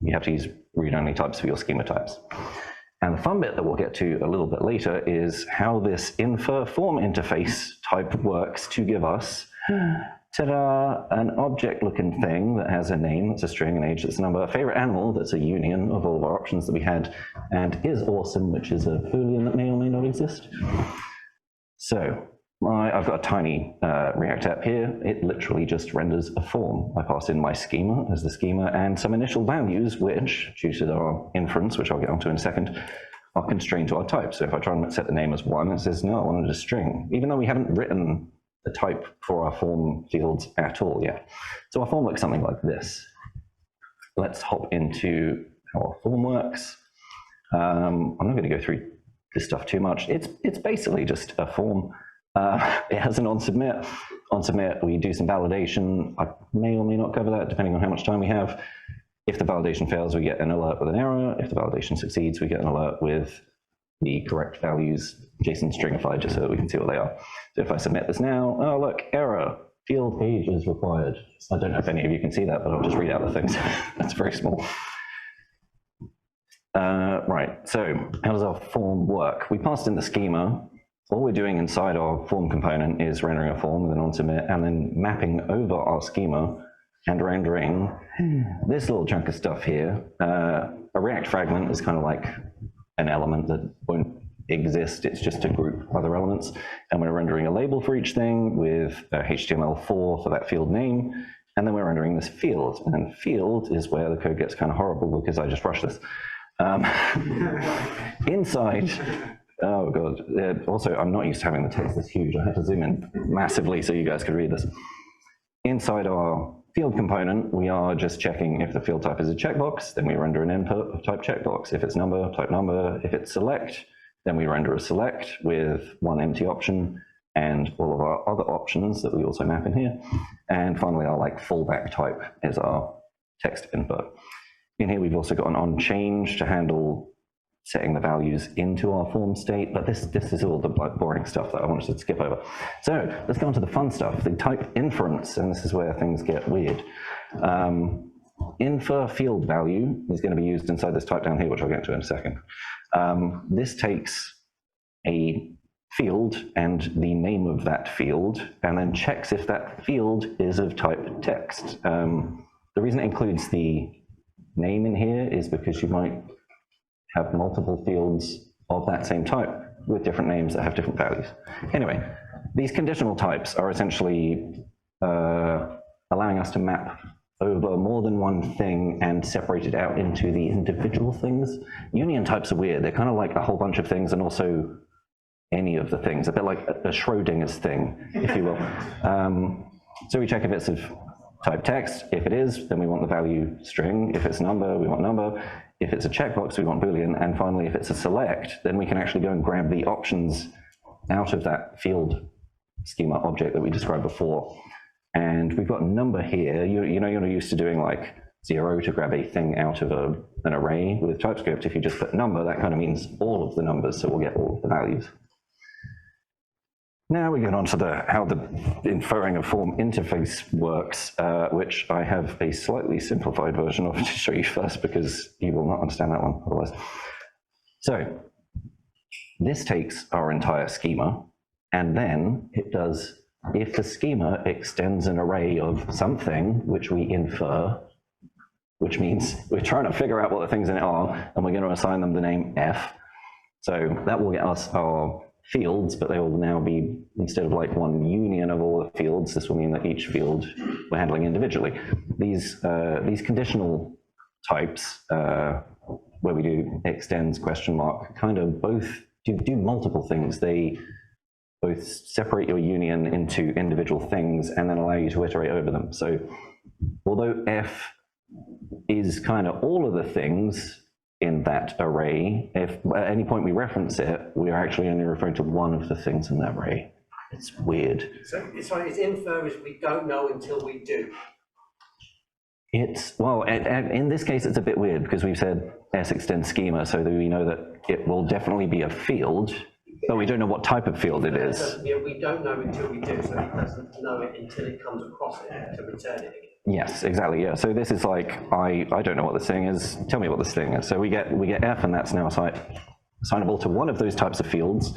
you have to use read-only types for your schema types. And the fun bit that we'll get to a little bit later is how this infer form interface type works to give us, ta-da, an object-looking thing that has a name, that's a string, an age, that's a number, a favorite animal, that's a union of all of our options that we had, and is awesome, which is a Boolean that may or may not exist. So I've got a tiny React app here. It literally just renders a form. I pass in my schema as the schema and some initial values, which, due to our inference, which I'll get onto in a second, are constrained to our type. So if I try and set the name as 1, it says, no, I wanted a string, even though we haven't written the type for our form fields at all yet. So our form looks something like this. Let's hop into how our form works. I'm not going to go through this stuff too much. It's basically just a form. It has an onSubmit. On submit, we do some validation. I may or may not cover that, depending on how much time we have. If the validation fails, we get an alert with an error. If the validation succeeds, we get an alert with the correct values, JSON stringified, just so that we can see what they are. So if I submit this now, oh, look, error, field age is required. I don't know if any of you can see that, but I'll just read out the things. That's very small. Right, so how does our form work? We passed in the schema. All we're doing inside our form component is rendering a form with an onSubmit and then mapping over our schema and rendering this little chunk of stuff here. A React fragment is kind of like an element that won't exist. It's just a group of other elements. And we're rendering a label for each thing with HTML4 for that field name. And then we're rendering this field. And field is where the code gets kind of horrible because I just rushed this. Inside, oh God. Also, I'm not used to having the text this huge. I had to zoom in massively so you guys could read this. Inside our field component, we are just checking if the field type is a checkbox, then we render an input of type checkbox. If it's number, type number. If it's select, then we render a select with one empty option and all of our other options that we also map in here. And finally, our fallback type is our text input. In here, we've also got an onChange to handle setting the values into our form state, but this is all the boring stuff that I wanted to skip over. So let's go on to the fun stuff, the type inference, and this is where things get weird. Infer field value is going to be used inside this type down here, which I'll get to in a second. This takes a field and the name of that field, and then checks if that field is of type text. The reason it includes the name in here is because you might have multiple fields of that same type with different names that have different values. Anyway, these conditional types are essentially allowing us to map over more than one thing and separate it out into the individual things. Union types are weird. They're kind of like a whole bunch of things and also any of the things, a bit like a Schrodinger's thing, if you will. So we check if it's of type text. If it is, then we want the value string. If it's number, we want number. If it's a checkbox, we want Boolean. And finally, if it's a select, then we can actually go and grab the options out of that field schema object that we described before. And we've got number here. You know, you're used to doing like 0 to grab a thing out of an array with TypeScript. If you just put number, that kind of means all of the numbers, so we'll get all of the values. Now we get on to how the inferring a form interface works, which I have a slightly simplified version of to show you first, because you will not understand that one otherwise. So this takes our entire schema, and then it does, if the schema extends an array of something which we infer, which means we're trying to figure out what the things in it are, and we're going to assign them the name F. So that will get us our fields, but they will now be, instead of like one union of all the fields, this will mean that each field we're handling individually. These conditional types, where we do extends question mark, kind of both do multiple things. They both separate your union into individual things and then allow you to iterate over them. So although F is kind of all of the things, in that array. If at any point we reference it, we are actually only referring to one of the things in that array. It's weird. So it's infer is we don't know until we do. It's, well, in this case, it's a bit weird because we've said S extends schema so that we know that it will definitely be a field, but we don't know what type of field it is. So, yeah, we don't know until we do, so it doesn't know it until it comes across it to return it again. Yes, exactly. Yeah. So this is like, I don't know what this thing is. Tell me what this thing is. So we get F, and that's now assignable to one of those types of fields,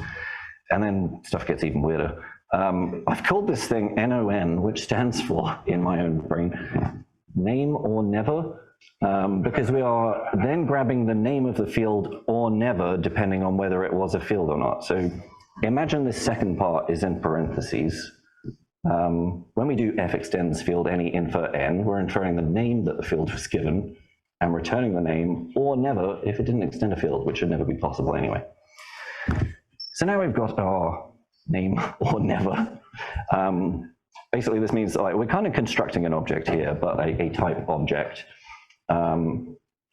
and then stuff gets even weirder. I've called this thing NON, which stands for, in my own brain, name or never, because we are then grabbing the name of the field or never, depending on whether it was a field or not. So imagine this second part is in parentheses. When we do f extends field any infer n, we're inferring the name that the field was given and returning the name or never if it didn't extend a field, which should never be possible anyway. So now we've got our name or never. Basically, this means like we're kind of constructing an object here, but a type object.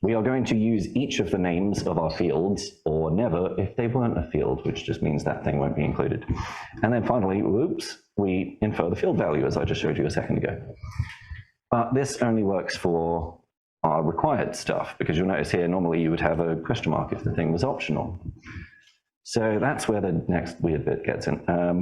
We are going to use each of the names of our fields or never if they weren't a field, which just means that thing won't be included. And then finally, whoops, we infer the field value, as I just showed you a second ago. But this only works for our required stuff, because you'll notice here, normally you would have a question mark if the thing was optional. So that's where the next weird bit gets in. Let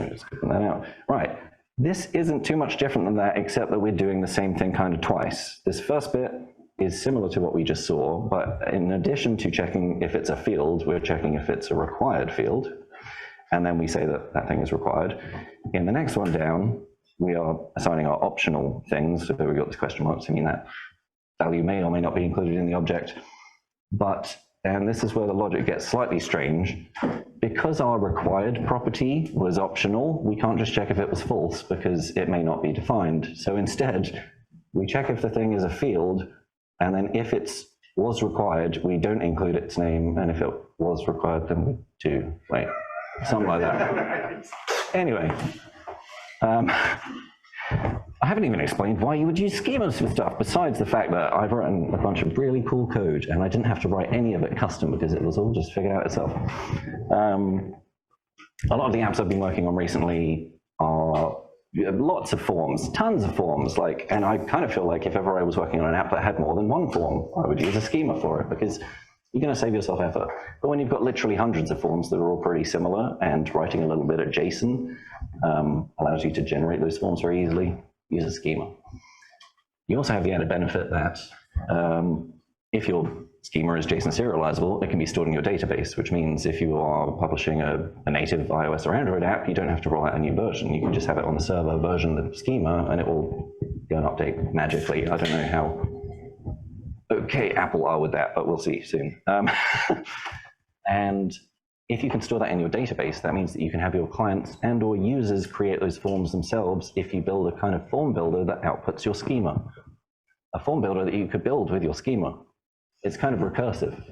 me just open that out. Right, this isn't too much different than that, except that we're doing the same thing kind of twice. This first bit is similar to what we just saw, but in addition to checking if it's a field, we're checking if it's a required field, and then we say that that thing is required. In the next one down, we are assigning our optional things, so we've got this question mark to mean that value may or may not be included in the object, but, and this is where the logic gets slightly strange, because our required property was optional, we can't just check if it was false because it may not be defined. So instead, we check if the thing is a field, and then if it was required, we don't include its name, and if it was required, then we do. Wait, something like that. Anyway, I haven't even explained why you would use schemas for stuff, besides the fact that I've written a bunch of really cool code and I didn't have to write any of it custom because it was all just figured out itself. A lot of the apps I've been working on recently are lots of forms, tons of forms, like, and I kind of feel like if ever I was working on an app that had more than one form, I would use a schema for it, because you're going to save yourself effort. But when you've got literally hundreds of forms that are all pretty similar, and writing a little bit of JSON allows you to generate those forms very easily, use a schema. You also have the added benefit that if your schema is JSON serializable, it can be stored in your database, which means if you are publishing a native iOS or Android app, you don't have to roll out a new version. You can just have it on the server version of the schema, and it will go and update magically. I don't know how okay Apple are with that, but we'll see soon. And if you can store that in your database, that means that you can have your clients and or users create those forms themselves if you build a kind of form builder that outputs your schema. A form builder that you could build with your schema. It's kind of recursive.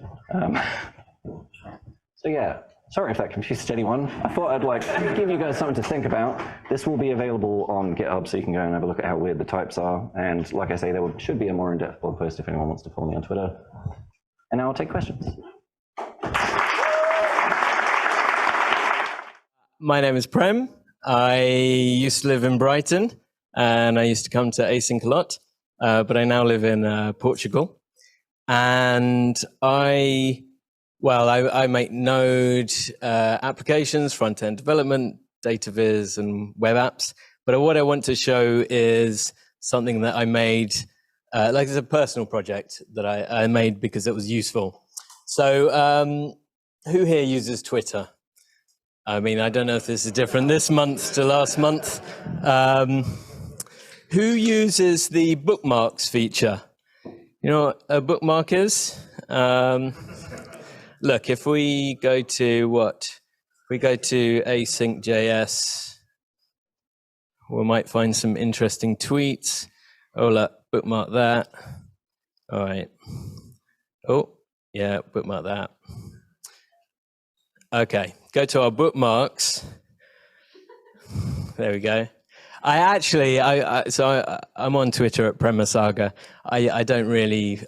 So yeah, sorry if that confused anyone. I thought I'd like give you guys something to think about. This will be available on GitHub, so you can go and have a look at how weird the types are. And like I say, there should be a more in-depth blog post if anyone wants to follow me on Twitter. And now I'll take questions. My name is Prem. I used to live in Brighton, and I used to come to Async a lot, but I now live in Portugal. And I make Node applications, front-end development, data viz, and web apps. But what I want to show is something that I made, like it's a personal project that I made because it was useful. So who here uses Twitter? I mean, I don't know if this is different this month to last month. Who uses the bookmarks feature? You know what a bookmark is? Look, if we go to what? If we go to async.js, we might find some interesting tweets. Oh, look, bookmark that. All right. Oh, yeah, bookmark that. Okay, go to our bookmarks. There we go. I'm on Twitter at Premasaga. I don't really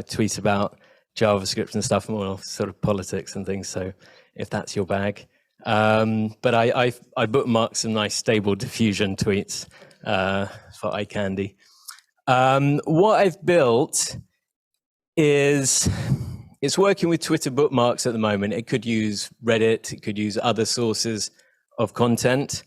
tweet about JavaScript and stuff, more sort of politics and things. So if that's your bag, but I bookmark some nice stable diffusion tweets for eye candy. What I've built is it's working with Twitter bookmarks at the moment. It could use Reddit, it could use other sources of content,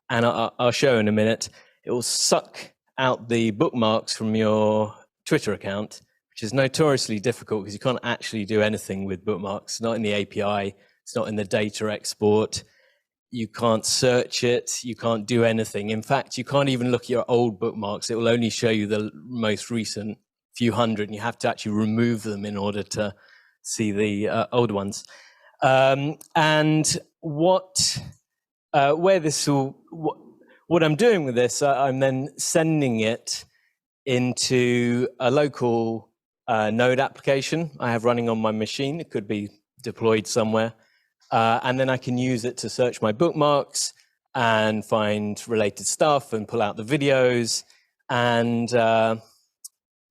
and I'll show in a minute. It will suck out the bookmarks from your Twitter account, which is notoriously difficult because you can't actually do anything with bookmarks. Not in the API, it's not in the data export. You can't search it, you can't do anything. In fact, you can't even look at your old bookmarks. It will only show you the most recent few hundred, and you have to actually remove them in order to see the old ones. And what I'm doing with this, I'm then sending it into a local Node application I have running on my machine. It could be deployed somewhere. And then I can use it to search my bookmarks and find related stuff and pull out the videos. And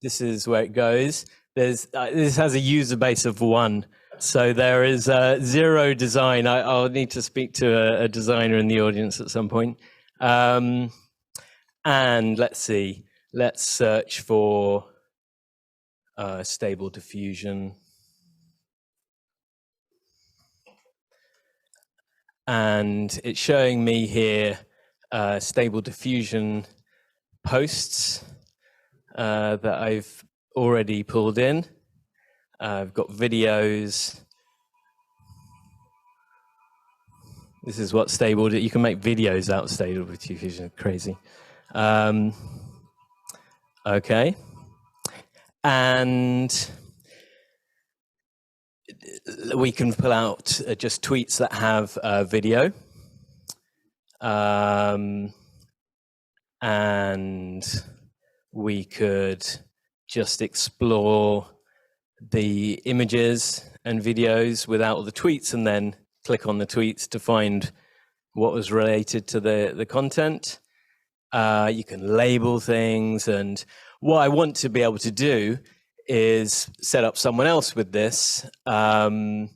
this is where it goes. This has a user base of 1. So there is 0 design. I'll need to speak to a designer in the audience at some point. And let's see. Let's search for stable diffusion. And it's showing me here stable diffusion posts that I've already pulled in. I've got videos. This is what stable, you can make videos out of stable diffusion, crazy. Okay. And we can pull out just tweets that have video. And we could just explore the images and videos without all the tweets, and then click on the tweets to find what was related to the content. You can label things, and what I want to be able to do is set up someone else with this and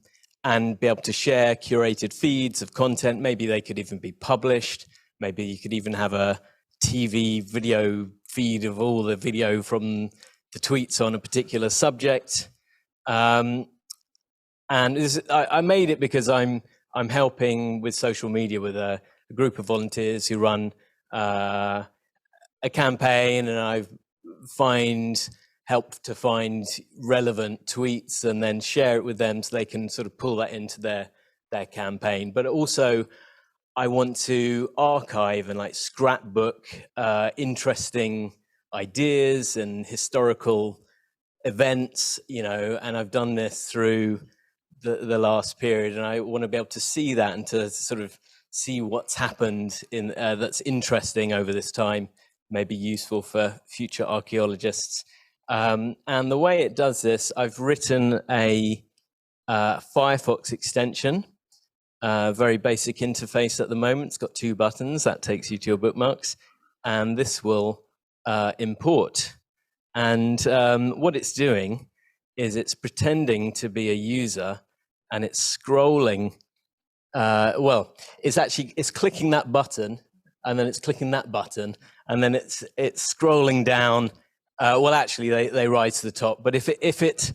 be able to share curated feeds of content. Maybe they could even be published. Maybe you could even have a TV video feed of all the video from the tweets on a particular subject. And I made it because I'm helping with social media with a group of volunteers who run a campaign, and I help to find relevant tweets and then share it with them so they can sort of pull that into their campaign. But also, I want to archive and like scrapbook interesting ideas and historical events, and I've done this through the last period, and I want to be able to see that and to sort of see what's happened in that's interesting over this time, maybe useful for future archaeologists. And the way it does this, I've written a Firefox extension, very basic interface at the moment. It's got 2 buttons that takes you to your bookmarks, and this will import. And what it's doing is it's pretending to be a user, and it's scrolling. It's clicking that button, and then it's clicking that button, and then it's scrolling down. Actually, they rise to the top. But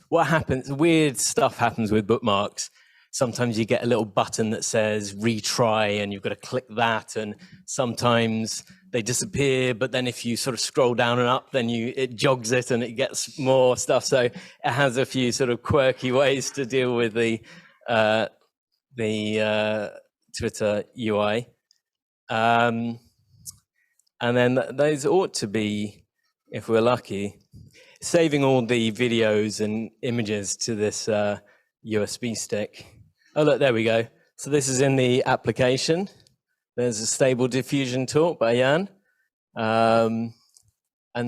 what happens? Weird stuff happens with bookmarks. Sometimes you get a little button that says retry, and you've got to click that. And sometimes they disappear. But then if you sort of scroll down and up, then it jogs it, and it gets more stuff. So it has a few sort of quirky ways to deal with the Twitter UI. And then those ought to be, if we're lucky, saving all the videos and images to this USB stick. Oh, look, there we go. So this is in the application. There's a stable diffusion talk by Jan, and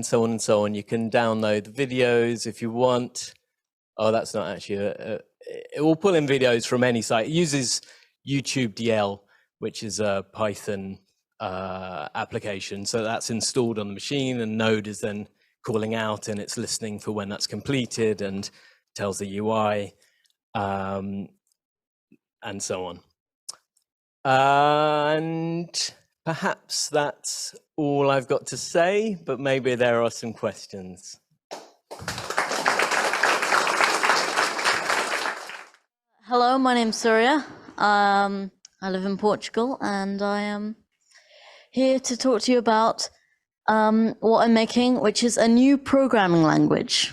so on and so on. You can download the videos if you want. Oh, that's not actually it will pull in videos from any site. It uses YouTube DL, which is a Python application. So that's installed on the machine, and Node is then calling out, and it's listening for when that's completed and tells the UI, and so on. And perhaps that's all I've got to say, but maybe there are some questions. Hello, my name's Surya. I live in Portugal, and I am here to talk to you about what I'm making, which is a new programming language.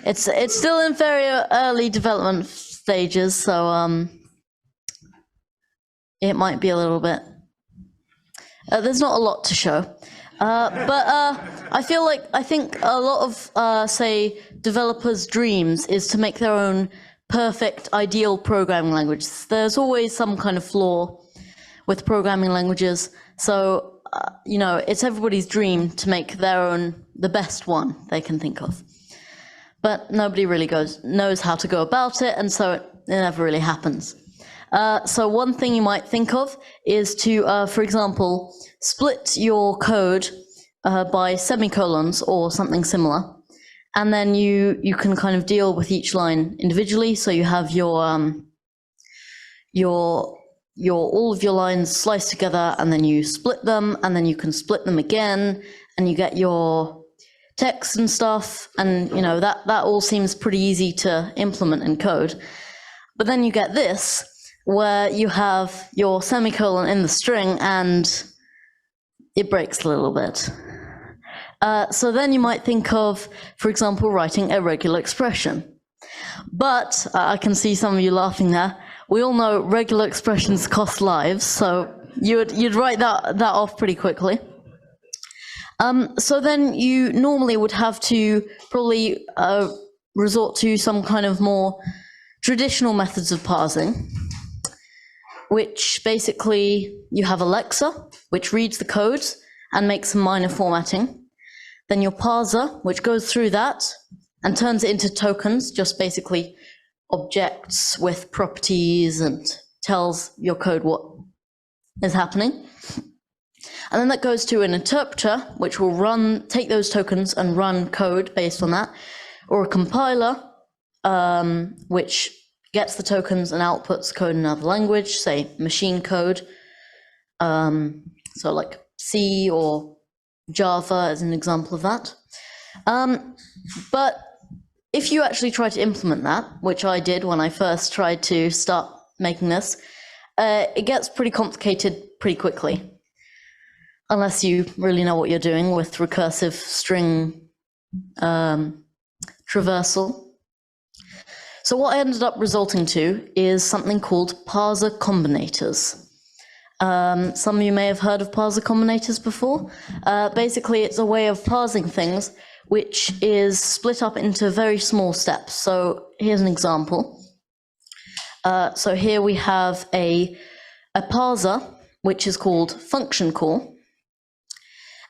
It's still in very early development stages, so it might be a little bit. There's not a lot to show, but I think a lot of say developers' dreams is to make their own perfect, ideal programming language. There's always some kind of flaw with programming languages, so you know, it's everybody's dream to make their own, the best one they can think of. But nobody really knows how to go about it, and so it never really happens. So one thing you might think of is to, for example, split your code by semicolons or something similar, and then you can kind of deal with each line individually. So you have your all of your lines sliced together, and then you split them, and then you can split them again, and you get your text and stuff, and you know that all seems pretty easy to implement in code. But then you get this, where you have your semicolon in the string, and it breaks a little bit. So then you might think of, for example, writing a regular expression. But I can see some of you laughing there. We all know regular expressions cost lives, so you'd write that off pretty quickly. So then you normally would have to probably resort to some kind of more traditional methods of parsing, which basically you have Alexa, which reads the code and makes some minor formatting. Then your parser, which goes through that and turns it into tokens, just basically objects with properties, and tells your code what is happening. And then that goes to an interpreter, which will take those tokens and run code based on that, or a compiler, which gets the tokens and outputs code in another language, say machine code. So like C or Java as an example of that. But if you actually try to implement that, which I did when I first tried to start making this, it gets pretty complicated pretty quickly, unless you really know what you're doing with recursive string traversal. So what I ended up resulting to is something called parser combinators. Some of you may have heard of parser combinators before. Basically, it's a way of parsing things which is split up into very small steps. So here's an example. So here we have a parser, which is called function call.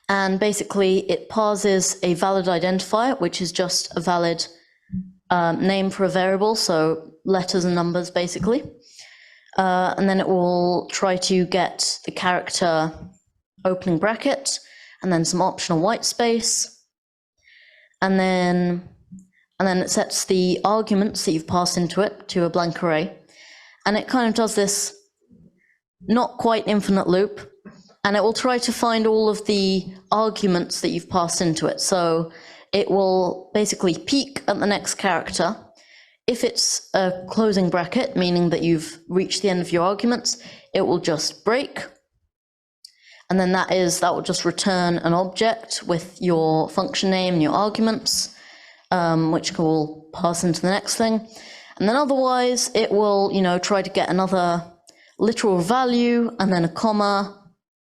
And basically, it parses a valid identifier, which is just a valid name for a variable, so letters and numbers, basically. And then it will try to get the character opening bracket, and then some optional white space. And then it sets the arguments that you've passed into it to a blank array. And it kind of does this not quite infinite loop, and it will try to find all of the arguments that you've passed into it. So it will basically peek at the next character. If it's a closing bracket, meaning that you've reached the end of your arguments, it will just break. And then that will just return an object with your function name and your arguments, which will pass into the next thing. And then otherwise, it will, try to get another literal value, and then a comma,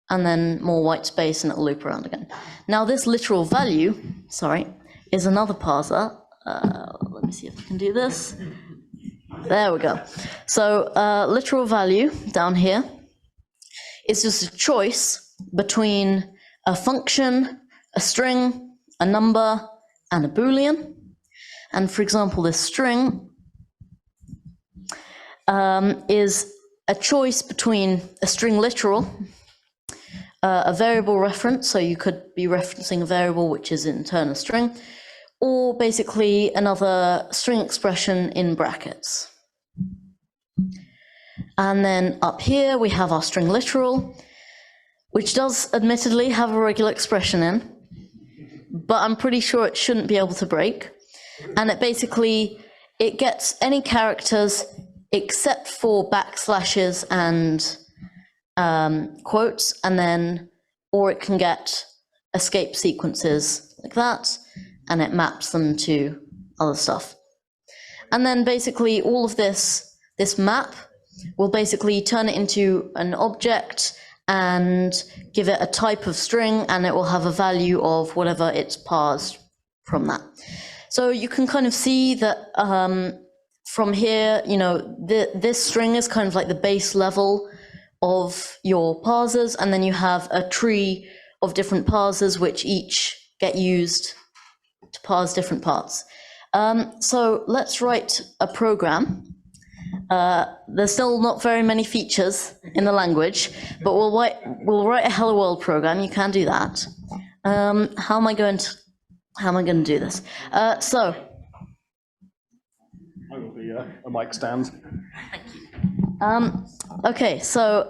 and then more white space, and it'll loop around again. Now this literal value, is another parser. Let me see if I can do this. There we go. So literal value down here is just a choice between a function, a string, a number, and a Boolean. And for example, this string is a choice between a string literal, a variable reference, so you could be referencing a variable which is in turn a string, or basically another string expression in brackets. And then up here we have our string literal, which does admittedly have a regular expression in, but I'm pretty sure it shouldn't be able to break. And it basically, it gets any characters except for backslashes and quotes, and then, or it can get escape sequences like that, and it maps them to other stuff. And then basically all of this map will basically turn it into an object and give it a type of string, and it will have a value of whatever it's parsed from that. So you can kind of see that from here, you know, this string is kind of like the base level of your parsers, and then you have a tree of different parsers which each get used to parse different parts. So let's write a program. There's still not very many features in the language, but we'll write a hello world program. You can do that. How am I going to do this? So I will be a mic stand. Okay, so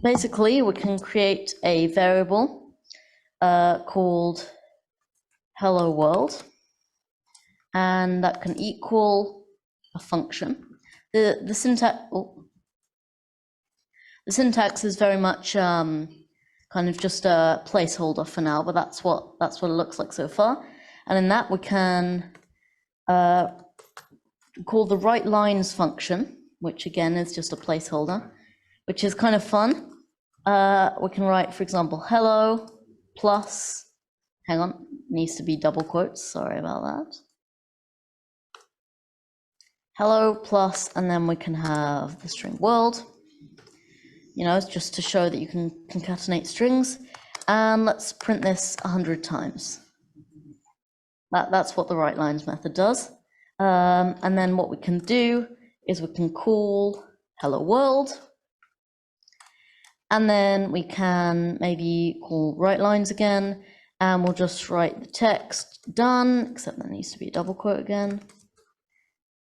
basically we can create a variable called hello world, and that can equal a function. The syntax is very much kind of just a placeholder for now, but that's what it looks like so far. And in that we can call the write lines function, which again is just a placeholder, which is kind of fun. We can write, for example, hello plus, hang on, needs to be double quotes, sorry about that. Hello plus, and then we can have the string world. You know, it's just to show that you can concatenate strings. And let's print this 100 times. That's what the write lines method does. And then what we can do is we can call hello world. And then we can maybe call write lines again, and we'll just write the text done, except there needs to be a double quote again.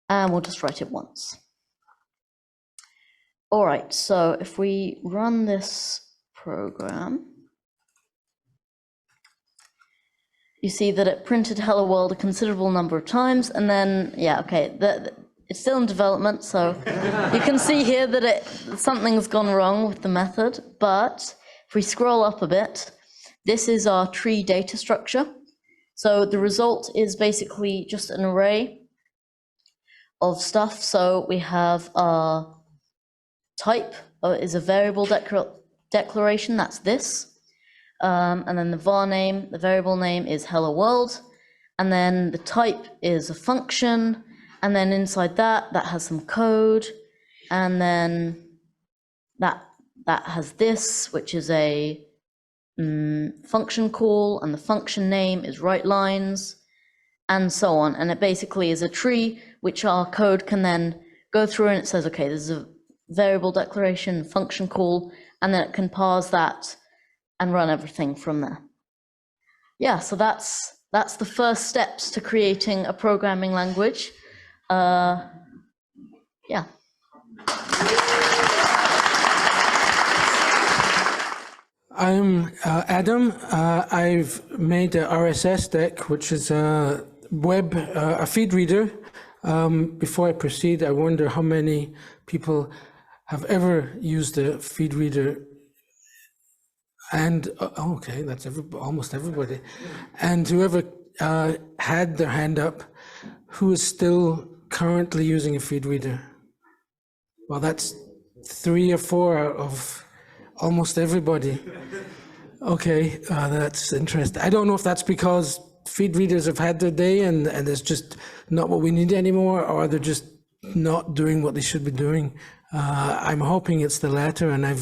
And we'll just write it once. All right, so if we run this program, you see that it printed hello world a considerable number of times, and then, yeah, okay, it's still in development, so you can see here that something's gone wrong with the method, but if we scroll up a bit, this is our tree data structure. So the result is basically just an array of stuff. So we have our type is a variable declaration, that's this. And then the var name, the variable name is hello world. And then the type is a function. And then inside that has some code. And then that has this, which is a function call, and the function name is write lines, and so on. And it basically is a tree which our code can then go through, and it says, okay, there's a variable declaration, function call, and then it can parse that and run everything from there. Yeah, so that's the first steps to creating a programming language. Yeah. I'm Adam. I've made a RSS deck, which is a a feed reader. Before I proceed, I wonder how many people have ever used a feed reader. And okay, that's almost everybody. And whoever had their hand up, who is still currently using a feed reader? Well, that's 3 or 4 out of almost everybody. Okay, that's interesting. I don't know if that's because feed readers have had their day and it's just not what we need anymore, or they're just not doing what they should be doing. I'm hoping it's the latter, and I'm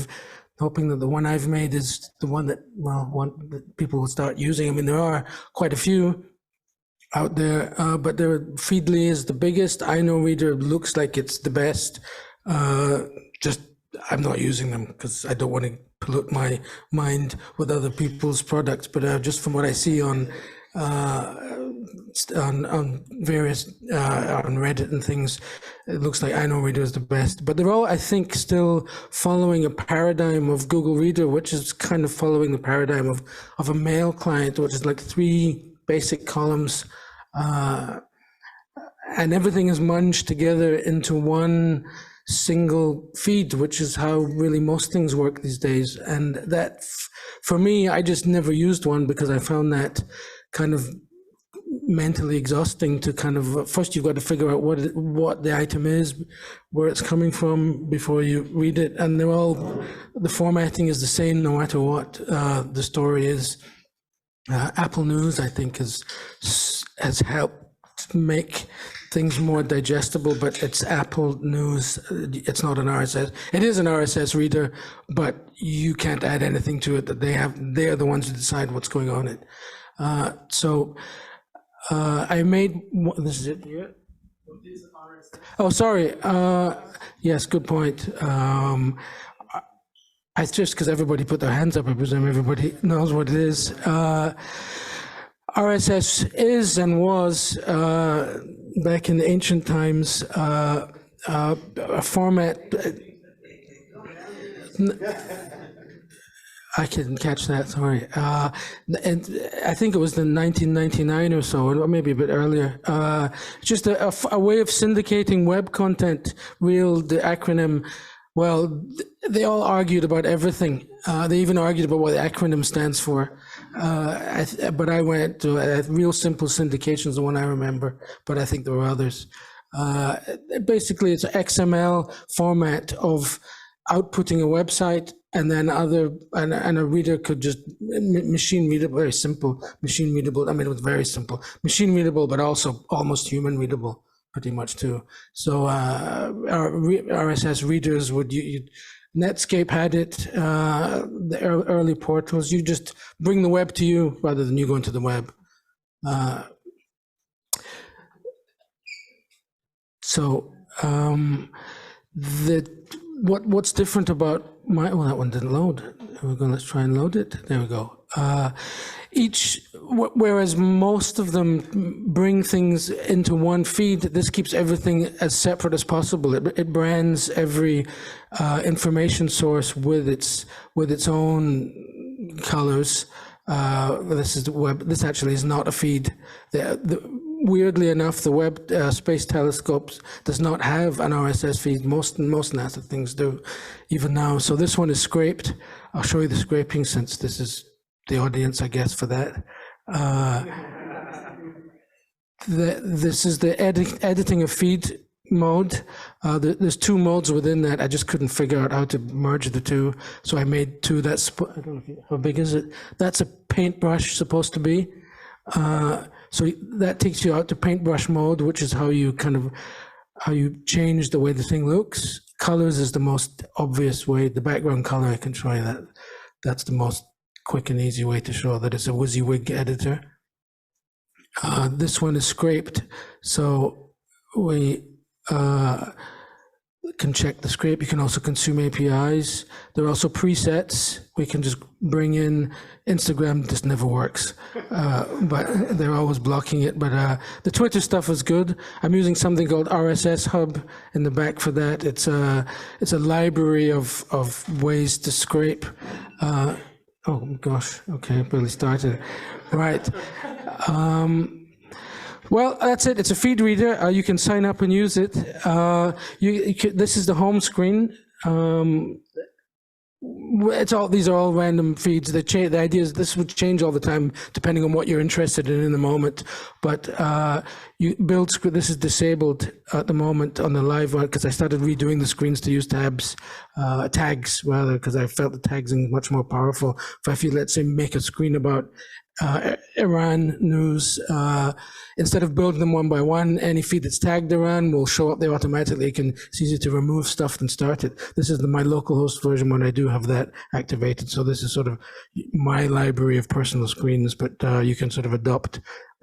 hoping that the one I've made is the one that, that people will start using. I mean, there are quite a few out there, but Feedly is the biggest. iKnowReader looks like it's the best. I'm not using them because I don't want to pollute my mind with other people's products, but just from what I see on various on Reddit and things, it looks like iKnowReader is the best. But they're all, I think, still following a paradigm of Google Reader, which is kind of following the paradigm of a mail client, which is like 3 basic columns, and everything is munged together into one single feed, which is how really most things work these days. And that, for me, I just never used one because I found that kind of mentally exhausting to kind of, first you've got to figure out what the item is, where it's coming from before you read it. And they're all, the formatting is the same no matter what the story is. Apple News, I think, has helped make things more digestible, but it's Apple News. It's not an RSS. It is an RSS reader, but you can't add anything to it that they have. They are the ones who decide what's going on it. I made, this is it here. Oh, sorry. Yes, good point. It's just because everybody put their hands up, I presume everybody knows what it is. RSS is and was, back in the ancient times, a format. I couldn't catch that, sorry. And I think it was in 1999 or so, or maybe a bit earlier. Just a way of syndicating web content, the acronym. Well, they all argued about everything. They even argued about what the acronym stands for. But I went to real simple syndication is the one I remember, but I think there were others. Basically, it's an XML format of outputting a website, and then and a reader could just machine readable, very simple, machine readable. I mean, it was very simple, machine readable, but also almost human readable, pretty much too. So our RSS readers would Netscape had it, the early portals. You just bring the web to you rather than you going to the web. What's different about well, that one didn't load. Let's try and load it. There we go. Whereas most of them bring things into one feed, this keeps everything as separate as possible. It brands every information source with its own colors. This is the web. This actually is not a feed. Weirdly enough, the Webb Space Telescope does not have an RSS feed. Most NASA things do, even now. So this one is scraped. I'll show you the scraping since this is the audience, I guess, for that. This is the editing a feed mode. There's 2 modes within that. I just couldn't figure out how to merge the 2, so I made 2. I don't know how big is it. That's a paintbrush supposed to be. So that takes you out to paintbrush mode, which is how you change the way the thing looks. Colors is the most obvious way. The background color, I can show you that. That's the most quick and easy way to show that it's a WYSIWYG editor. This one is scraped, so we can check the scrape. You can also consume APIs. There are also presets. We can just bring in Instagram. Just never works, but they're always blocking it. But the Twitter stuff is good. I'm using something called RSS Hub in the back for that. It's a library of ways to scrape. Oh gosh, okay, barely started. Right. Well, that's it. It's a feed reader. You can sign up and use it. This is the home screen. These are all random feeds. The idea is this would change all the time depending on what you're interested in the moment. But this is disabled at the moment on the live one because I started redoing the screens to use tags rather, because I felt the tagging much more powerful. If you, let's say, make a screen about Iran news, instead of building them one by one, any feed that's tagged Iran will show up there automatically. It's easier to remove stuff than start it. This is my localhost version when I do have that activated. So this is sort of my library of personal screens, but you can sort of adopt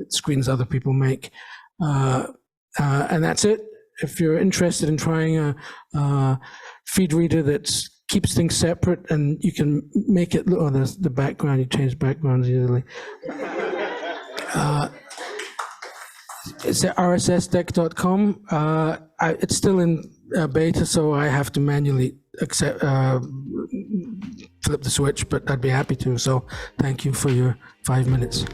screens other people make. And that's it. If you're interested in trying a feed reader that's keeps things separate, and you can make it, oh, there's the background, you change backgrounds easily. It's at rssdeck.com. It's still in beta, so I have to manually flip the switch, but I'd be happy to. So thank you for your 5 minutes.